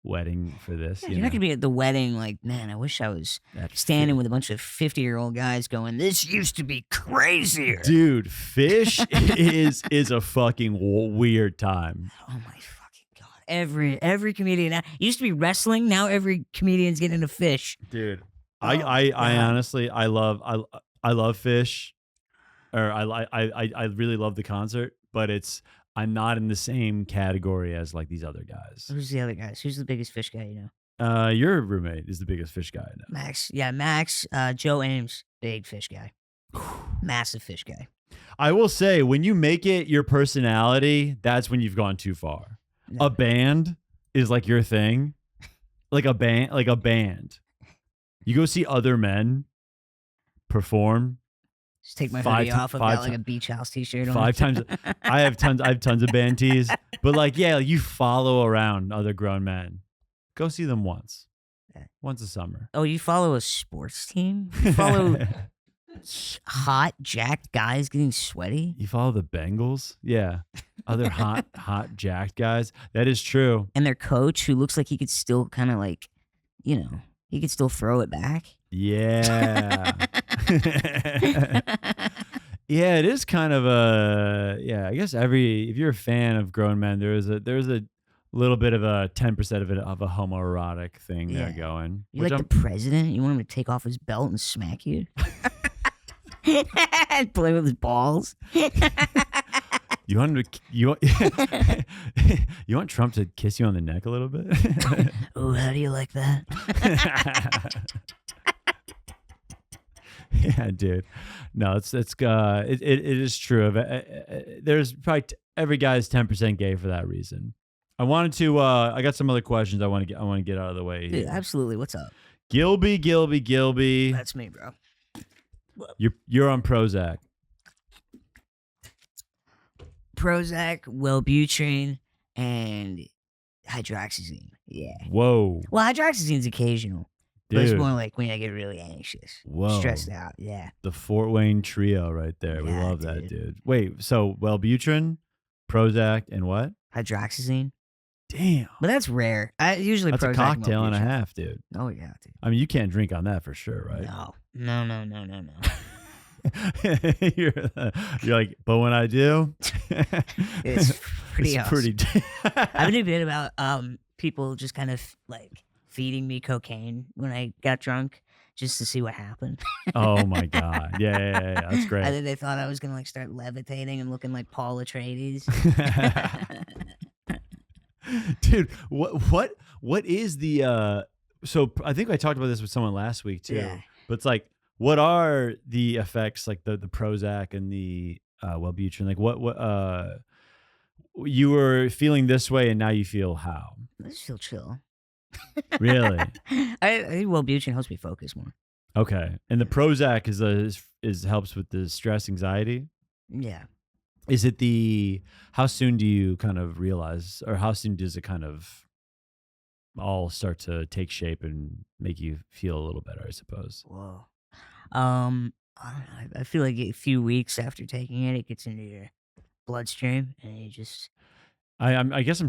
wedding for this. Yeah, you're not gonna be at the wedding like, man, I wish I was standing with a bunch of 50-year-old guys going, this used to be crazier. Dude, Fish is a fucking weird time. Oh my fucking god. Every comedian now, it used to be wrestling, now every comedian's getting into Fish. Dude. I honestly I love Fish, or I really love the concert, but I'm not in the same category as like these other guys. Who's the other guys? Who's the biggest Fish guy you know? Your roommate is the biggest Fish guy I know. Max. Yeah, Max. Joe Ames, big Fish guy. Massive Fish guy. I will say, when you make it your personality, that's when you've gone too far. No. A band is like your thing. Like a band. You go see other men perform. Just take my hoodie off. I've got like a beach house t-shirt on. 5 times. I have tons of band tees. But like, yeah, you follow around other grown men. Go see them once. Once a summer. Oh, you follow a sports team? You follow hot jacked guys getting sweaty? You follow the Bengals? Yeah. Other hot jacked guys. That is true. And their coach, who looks like he could still kind of like, you know, he could still throw it back. Yeah. Yeah, it is kind of I guess if you're a fan of grown men, there's a little bit of a 10% of a homoerotic thing there going. You like the president? You want him to take off his belt and smack you? And play with his balls? You want him to you want Trump to kiss you on the neck a little bit? Oh, how do you like that? Yeah, dude. No, it is true. There's probably every guy's 10% gay for that reason. I wanted to. I got some other questions I want to get out of the way. Dude, absolutely. What's up? Gilby. That's me, bro. You're on Prozac. Prozac, Wellbutrin, and hydroxyzine. Yeah. Whoa. Well, hydroxyzine's occasional. Dude. But it's more like when I get really anxious. Whoa. Stressed out. Yeah. The Fort Wayne trio right there. We love that, dude. Wait, so Wellbutrin, Prozac, and what? Hydroxyzine. Damn. But that's rare. That's a cocktail and a half, dude. Oh, yeah, dude. I mean, you can't drink on that for sure, right? No. You're like, but when I do, it's pretty awesome. I have a bit about people just kind of like feeding me cocaine when I got drunk just to see what happened. Oh my god. Yeah, that's great. And then they thought I was gonna like start levitating and looking like Paul Atreides. Dude, what is the so I think I talked about this with someone last week too. Yeah. But it's like, what are the effects, like the Prozac and the Wellbutrin? Like what you were feeling this way and now you feel how? I just feel chill. Really? I think Wellbutrin helps me focus more. Okay. And the Prozac is helps with the stress, anxiety? Yeah. Is it how soon do you kind of realize, or how soon does it kind of all start to take shape and make you feel a little better, I suppose? Whoa. I don't know. I feel like a few weeks after taking it, it gets into your bloodstream, and you just. I guess I'm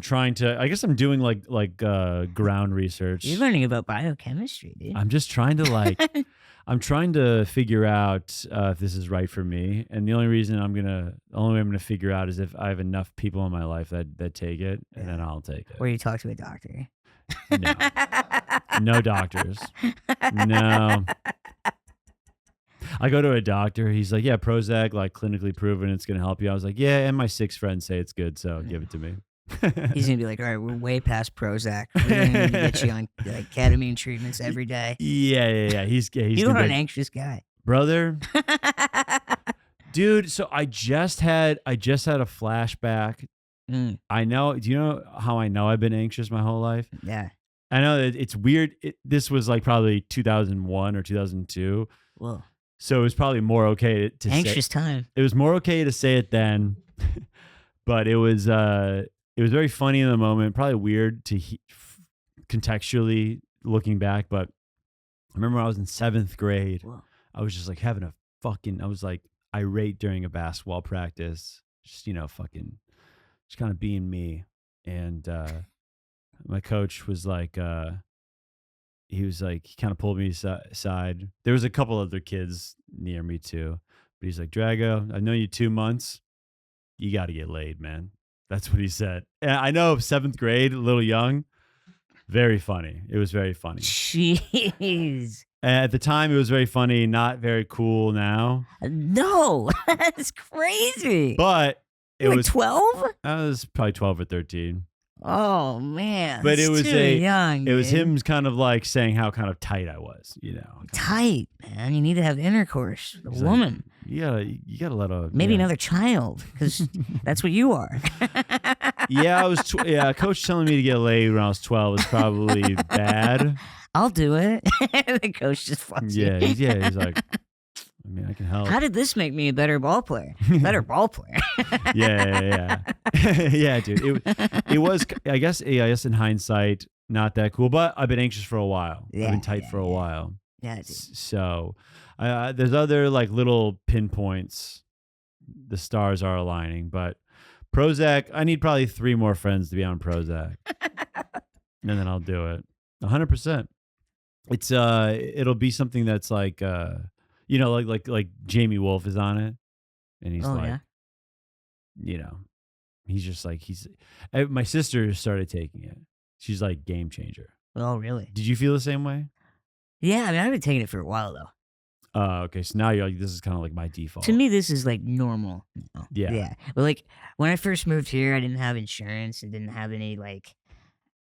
doing like ground research. You're learning about biochemistry, dude. I'm just trying to I'm trying to figure out if this is right for me, and the only way I'm gonna figure out is if I have enough people in my life that take it, and then I'll take it. Or you talk to a doctor. No doctors. No. I go to a doctor. He's like, yeah, Prozac, like clinically proven it's going to help you. I was like, yeah, and my 6 friends say it's good, so give it to me. He's gonna be like, all right, we're way past Prozac. We're gonna need to get you on like ketamine treatments every day. Yeah. He's You are an anxious guy, brother. Dude, so I just had a flashback. I know. Do you know how I know I've been anxious my whole life? Yeah. I know that it's weird. This was like probably 2001 or 2002. Whoa. So it was probably more okay to anxious say, time. It was more okay to say it then, but it was very funny in the moment. Probably weird to contextually looking back. But I remember when I was in 7th grade. Whoa. I was just like having a I was like irate during a basketball practice. Just fucking, just kind of being me. And my coach was like, he kind of pulled me aside. There was a couple other kids near me too, but he's like, Drago, I've known you 2 months. You got to get laid, man. That's what he said. And I know 7th grade, a little young. Very funny. It was very funny. Jeez. At the time, it was very funny. Not very cool now. No, that's crazy. But it was 12. I was probably 12 or 13. Oh man, but it was too young. It was him kind of like saying how kind of tight I was. Tight, man. You need to have intercourse with a woman. Like, you gotta let a maybe another child, because that's what you are. Yeah, I was. Coach telling me to get laid when I was 12 is probably bad. I'll do it. The coach just fucks you. He's like, I mean, I can help. How did this make me a better ball player? Better ball player. Yeah. Yeah, dude. It was. I guess in hindsight, not that cool. But I've been anxious for a while. Yeah, I've been tight for a while. Yeah, dude. So, there's other like little pinpoints. The stars are aligning, but Prozac. I need probably 3 more friends to be on Prozac, and then I'll do it. 100%. It's it'll be something that's like like Jamie Wolf is on it, and he's he's just like my sister started taking it. She's like game changer. Oh, really? Did you feel the same way? Yeah, I mean, I've been taking it for a while though. Okay, so now you're like, this is kind of like my default. To me, this is like normal. Yeah. But like when I first moved here, I didn't have insurance and didn't have any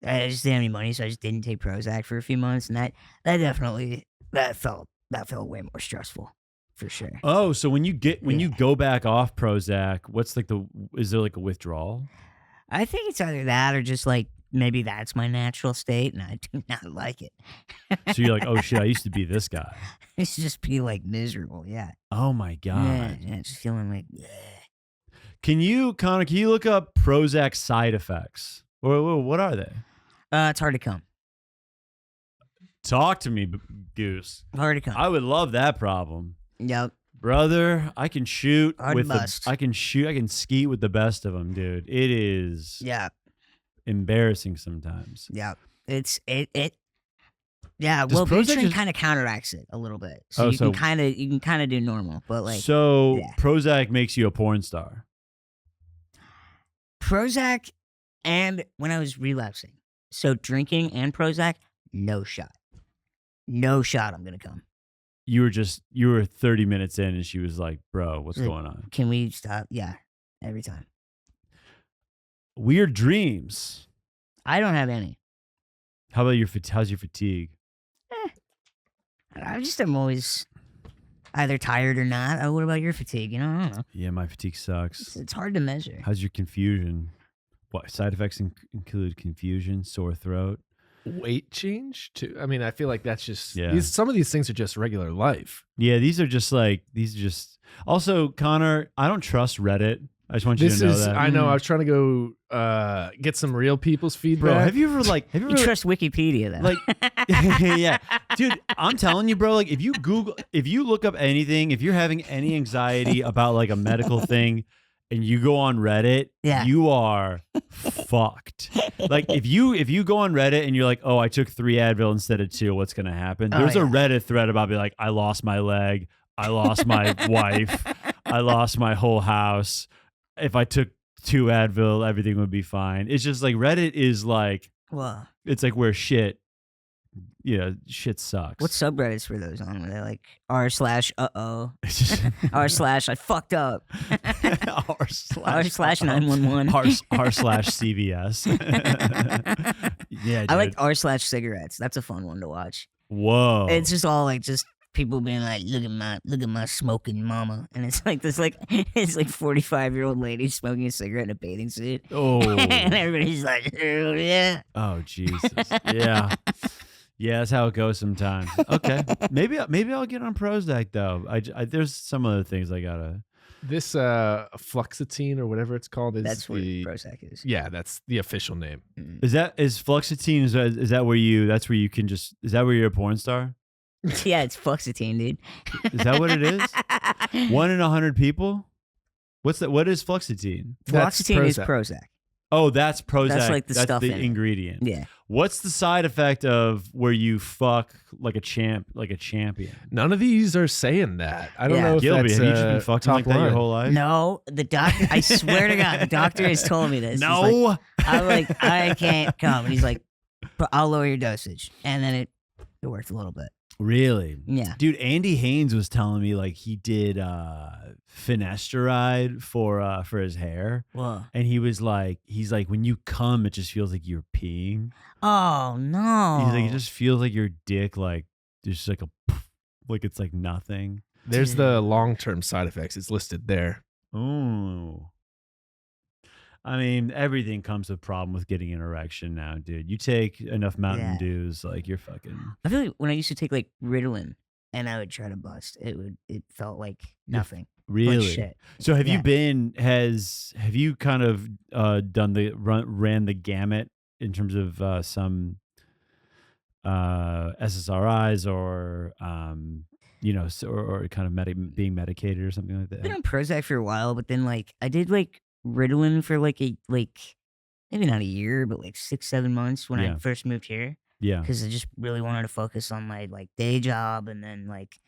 I just didn't have any money, so I just didn't take Prozac for a few months, and that definitely felt way more stressful, for sure. Oh, so when you go back off Prozac, what's like is there like a withdrawal? I think it's either that or just like maybe that's my natural state, and I do not like it. So you're like, oh shit, I used to be this guy. It's just be like miserable, yeah. Oh my god. Yeah, just feeling like. Connor? Can you look up Prozac side effects? What are they? It's hard to come. Talk to me, Goose. Hard to come. I would love that problem. Yep. Brother, I can shoot Hard with bust. I can skeet with the best of them, dude. It is embarrassing sometimes. Yeah. Yeah, Does well, Prozac Prozac kind of counteracts it a little bit. So you can kind of do normal, but like Prozac makes you a porn star. Prozac, and when I was relapsing, so drinking and Prozac, no shot. No shot I'm going to come. You were 30 minutes in and she was like, bro, what's going on? Can we stop? Yeah, every time. Weird dreams. I don't have any. How about how's your fatigue? I'm always either tired or not. Oh, what about your fatigue? I don't know. Yeah, my fatigue sucks. It's hard to measure. How's your confusion? What side effects include confusion, sore throat? Weight change too. I mean, I feel like that's just some of these things are just regular life. Yeah, these are just also, Connor, I don't trust Reddit. I just want you to know that. I know. I was trying to go get some real people's feedback. Bro, have you ever you trust Wikipedia though? Like, yeah, dude, I'm telling you, bro. Like, if you look up anything, if you're having any anxiety about like a medical thing, and you go on Reddit, you are fucked. Like if you go on Reddit and you're like, oh, I took 3 Advil instead of 2, what's gonna happen? There's a Reddit thread about being like, I lost my leg, I lost my wife, I lost my whole house. If I took 2 Advil, everything would be fine. It's just like Reddit is like, it's like where shit shit sucks. What subreddits were those on? Were they like r/uh-oh, It's just r/I fucked up, r/911. r/CVS. Yeah, dude. I liked r/cigarettes. That's a fun one to watch. Whoa. It's just all like just people being like, look at my smoking mama, and it's like this like it's like 45-year-old lady smoking a cigarette in a bathing suit. Oh. And everybody's like, oh yeah. Oh Jesus. Yeah. Yeah, that's how it goes sometimes. Okay, maybe I'll get on Prozac though. I there's some other things I gotta. This fluoxetine or whatever it's called is That's what Prozac is. Yeah, that's the official name. Is fluoxetine? Is that where you? That's where you can just. Is that where you're a porn star? Yeah, it's fluoxetine, dude. Is that what it is? 1 in 100 people. What's that? What is fluoxetine? Fluoxetine is Prozac. Oh, that's Prozac. That's like the stuff the in it. ingredient. Yeah. What's the side effect of where you fuck like a champion? None of these are saying that. I don't Yeah. know if Gilby, that's have you just been fucking top like that your line. whole life? No, the doctor. I swear to God, the doctor has told me this. He's like, No. I'm like, I can't come, and he's like, but I'll lower your dosage, and then it worked a little bit. Really? Yeah. Dude, Andy Haynes was telling me like he did finasteride for his hair. Whoa. And he's like, when you come, it just feels like you're peeing. Oh no. He's like, it just feels like your dick, like there's just like like it's like nothing. There's the long-term side effects. It's listed there. Oh. I mean, everything comes with problem with getting an erection now, dude. You take enough Mountain Yeah. Dews, like you're fucking. I feel like when I used to take like Ritalin and I would try to bust, it felt like nothing. Really? Like shit. So have Yeah. have you kind of ran the gamut in terms of some SSRIs or or kind of being medicated or something like I've been that? on Prozac for a while, but then like I did like Ritalin for like maybe not a year, but like 6-7 months when Yeah. I first moved here, Yeah. because I just really wanted to focus on my like day job and then like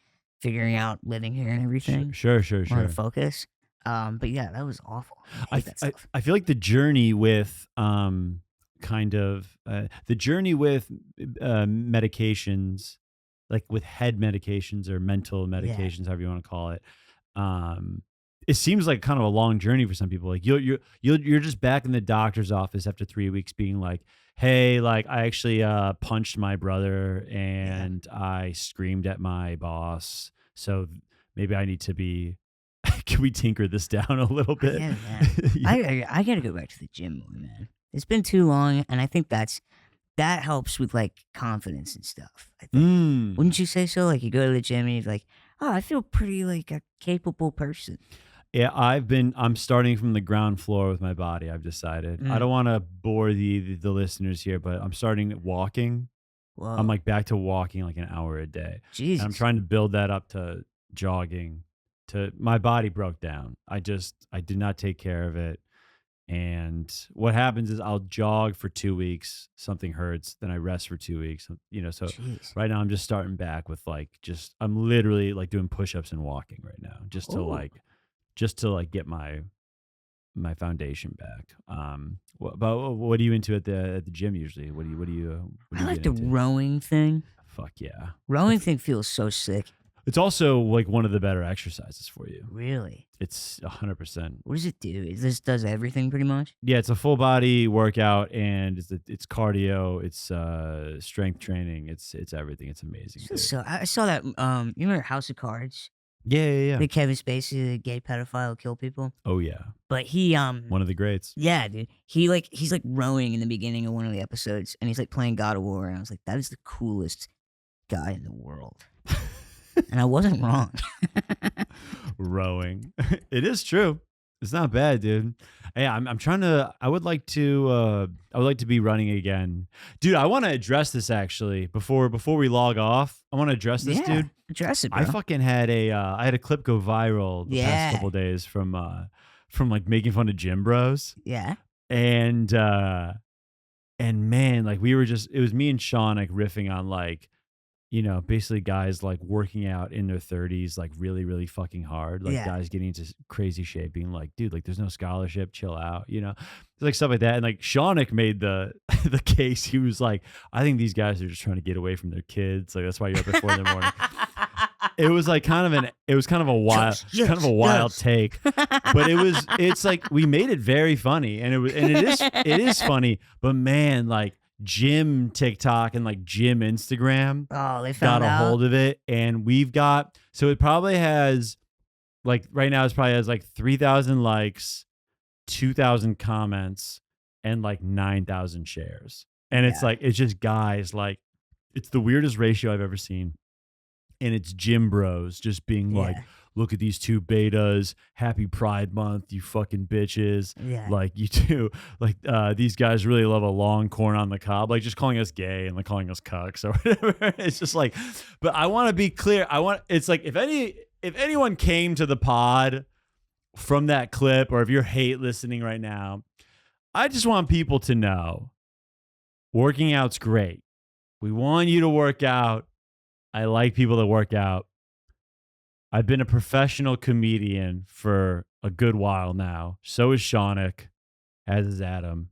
figuring out living here and everything. Sure. Wanted to focus. But yeah, that was awful. I hate that stuff. I feel like the journey with medications, like with head medications or mental medications, however you want to call it, it seems like kind of a long journey for some people. Like you're just back in the doctor's office after 3 weeks, being like, "Hey, like I actually punched my brother and I screamed at my boss, so maybe I need to be." Can we tinker this down a little bit? Yeah, man. I gotta go back to the gym more, man. It's been too long, and I think that helps with like confidence and stuff. I think. Wouldn't you say so? Like you go to the gym and you're like, oh, I feel pretty like a capable person. Yeah, I'm starting from the ground floor with my body. I've decided. I don't want to bore the listeners here, but I'm starting walking. Whoa. I'm like back to walking like an hour a day. Jesus. And I'm trying to build that up to jogging. My body broke down. I did not take care of it. And what happens is I'll jog for 2 weeks, something hurts, then I rest for 2 weeks. So Jeez. right now I'm just starting back with I'm literally like doing push-ups and walking right now just to get my foundation back. What are you into at the gym usually? What do you I like the get into? rowing thing. Fuck yeah. Rowing thing feels so sick. It's also like one of the better exercises for you. Really? It's 100%. What does it do? This does everything pretty much? Yeah, it's a full body workout and it's cardio, it's strength training, it's everything. It's amazing. Dude. So I saw that. You remember House of Cards? Yeah. The Kevin Spacey, the gay pedophile who killed people. Oh yeah. But he one of the greats. Yeah, dude. He's like rowing in the beginning of one of the episodes, and he's like playing God of War, and I was like, that is the coolest guy in the world. And I wasn't wrong. Rowing. It is true. It's not bad, dude. Hey, I'm trying to. I would like to be running again, dude. I want to address this actually before we log off. I want to address this, dude. Address it, bro. I fucking had I had a clip go viral the past couple days from like making fun of gym bros. Yeah. And man, like it was me and Sean like riffing on like you know, basically guys like working out in their 30s, like really, really fucking hard. Like Yeah. guys getting into crazy shape, being like, dude, like there's no scholarship, chill out, you know, like stuff like that. And like Shaunik made the the case. He was like, I think these guys are just trying to get away from their kids. Like that's why you're up at 4 in the morning. It was like kind of a wild take, but it's like we made it very funny, and it is funny, but man, like gym TikTok and like gym Instagram Oh, they got found a out. hold of it, and so it probably has like right now it's probably has like 3,000 likes, 2,000 comments, and like 9,000 shares, and it's Yeah. like it's just guys like it's the weirdest ratio I've ever seen. And it's gym bros just being like, Yeah. look at these two betas. Happy Pride Month, you fucking bitches. Yeah. Like you two, like these guys really love a long corn on the cob. Like just calling us gay and like calling us cucks or whatever. It's just like, but I want to be clear. It's like if anyone came to the pod from that clip, or if you're hate listening right now, I just want people to know working out's great. We want you to work out. I like people that work out. I've been a professional comedian for a good while now. So is Shaunik, as is Adam.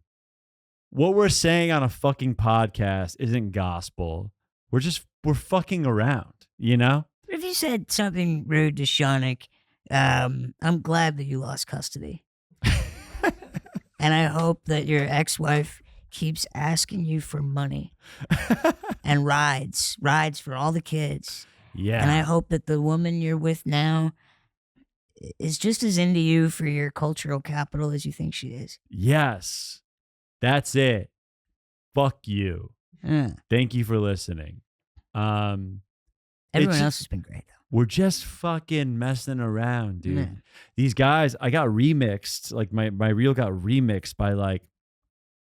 What we're saying on a fucking podcast isn't gospel. We're fucking around, you know? If you said something rude to Shaunik, I'm glad that you lost custody. And I hope that your ex-wife keeps asking you for money and rides for all the kids. Yeah. And I hope that the woman you're with now is just as into you for your cultural capital as you think she is. Yes. That's it. Fuck you. Thank you for listening. Everyone else has been great, though. We're just fucking messing around, dude. Yeah. These guys, I got remixed. Like my reel got remixed by like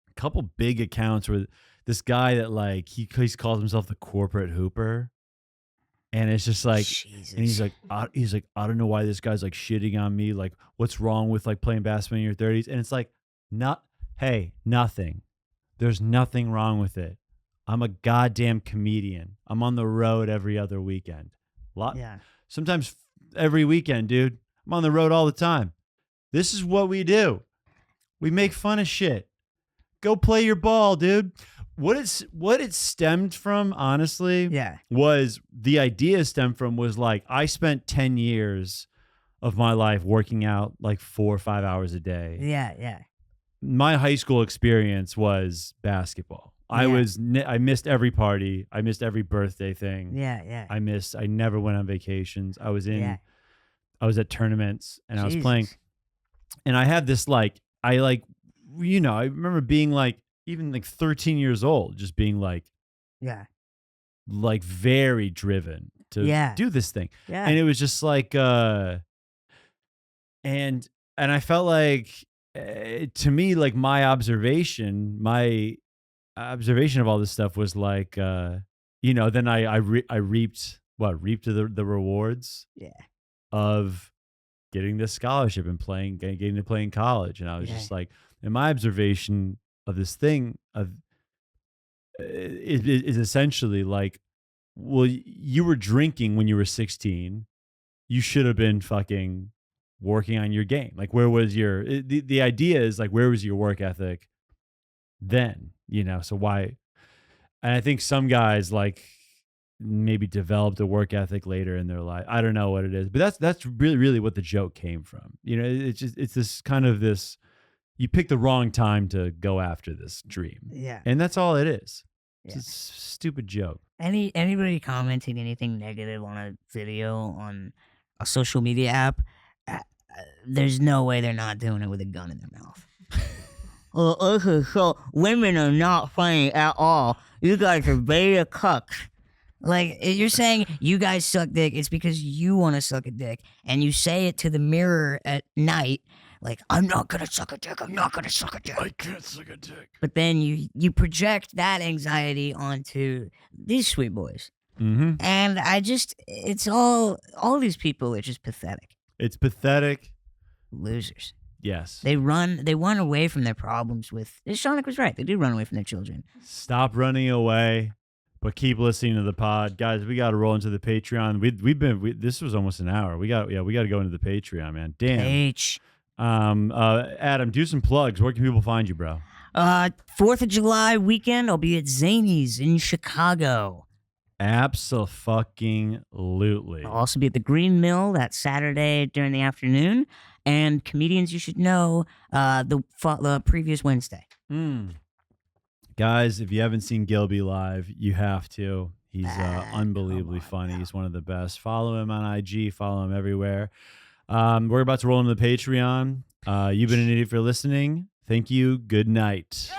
a couple big accounts where this guy that like he calls himself the corporate hooper. And it's just like, Jesus. and he's like, I don't know why this guy's like shitting on me. Like, what's wrong with like playing basketball in your 30s? And it's like, nothing. There's nothing wrong with it. I'm a goddamn comedian. I'm on the road every other weekend. Yeah. Sometimes every weekend, dude. I'm on the road all the time. This is what we do. We make fun of shit. Go play your ball, dude. What it stemmed from, honestly, Yeah. was the idea stemmed from was like I spent 10 years of my life working out like 4 or 5 hours a day. Yeah. My high school experience was basketball. I missed every party. I missed every birthday thing. Yeah. I never went on vacations. I was at tournaments and I was playing. And I had this like, I remember being like, even like 13 years old, just being like, like very driven to do this thing. Yeah. And it was just like, and I felt like, to me, like my observation of all this stuff was like, then I reaped the rewards of getting this scholarship and getting to play in college. And I was just like, and my observation of this thing is essentially like, well, you were drinking when you were 16. You should have been fucking working on your game. Like, where was the idea is like, where was your work ethic then? So why? And I think some guys like maybe developed a work ethic later in their life. I don't know what it is, but that's really, really what the joke came from. It's this kind of this, you picked the wrong time to go after this dream. Yeah. And that's all it is. Yeah. It's a stupid joke. Anybody commenting anything negative on a video on a social media app, there's no way they're not doing it with a gun in their mouth. Okay, so women are not funny at all. You guys are beta cucks. Like, you're saying you guys suck dick, it's because you want to suck a dick. And you say it to the mirror at night, like, I'm not going to suck a dick, I'm not going to suck a dick. I can't suck a dick. But then you project that anxiety onto these sweet boys. Mm-hmm. And it's all these people are just pathetic. It's pathetic. Losers. Yes. They run away from their problems with, Shaunik was right, they do run away from their children. Stop running away. But keep listening to the pod, guys. We got to roll into the Patreon. This was almost an hour. We got to go into the Patreon, man. Damn. H. Adam, do some plugs. Where can people find you, bro? 4th of July weekend, I'll be at Zany's in Chicago. Abso-fucking-lutely. I'll also be at the Green Mill that Saturday during the afternoon. And Comedians You Should Know the previous Wednesday. Guys, if you haven't seen Gilby live, you have to. He's unbelievably funny. Now. He's one of the best. Follow him on IG. Follow him everywhere. We're about to roll into the Patreon. You've been an idiot for listening. Thank you. Good night.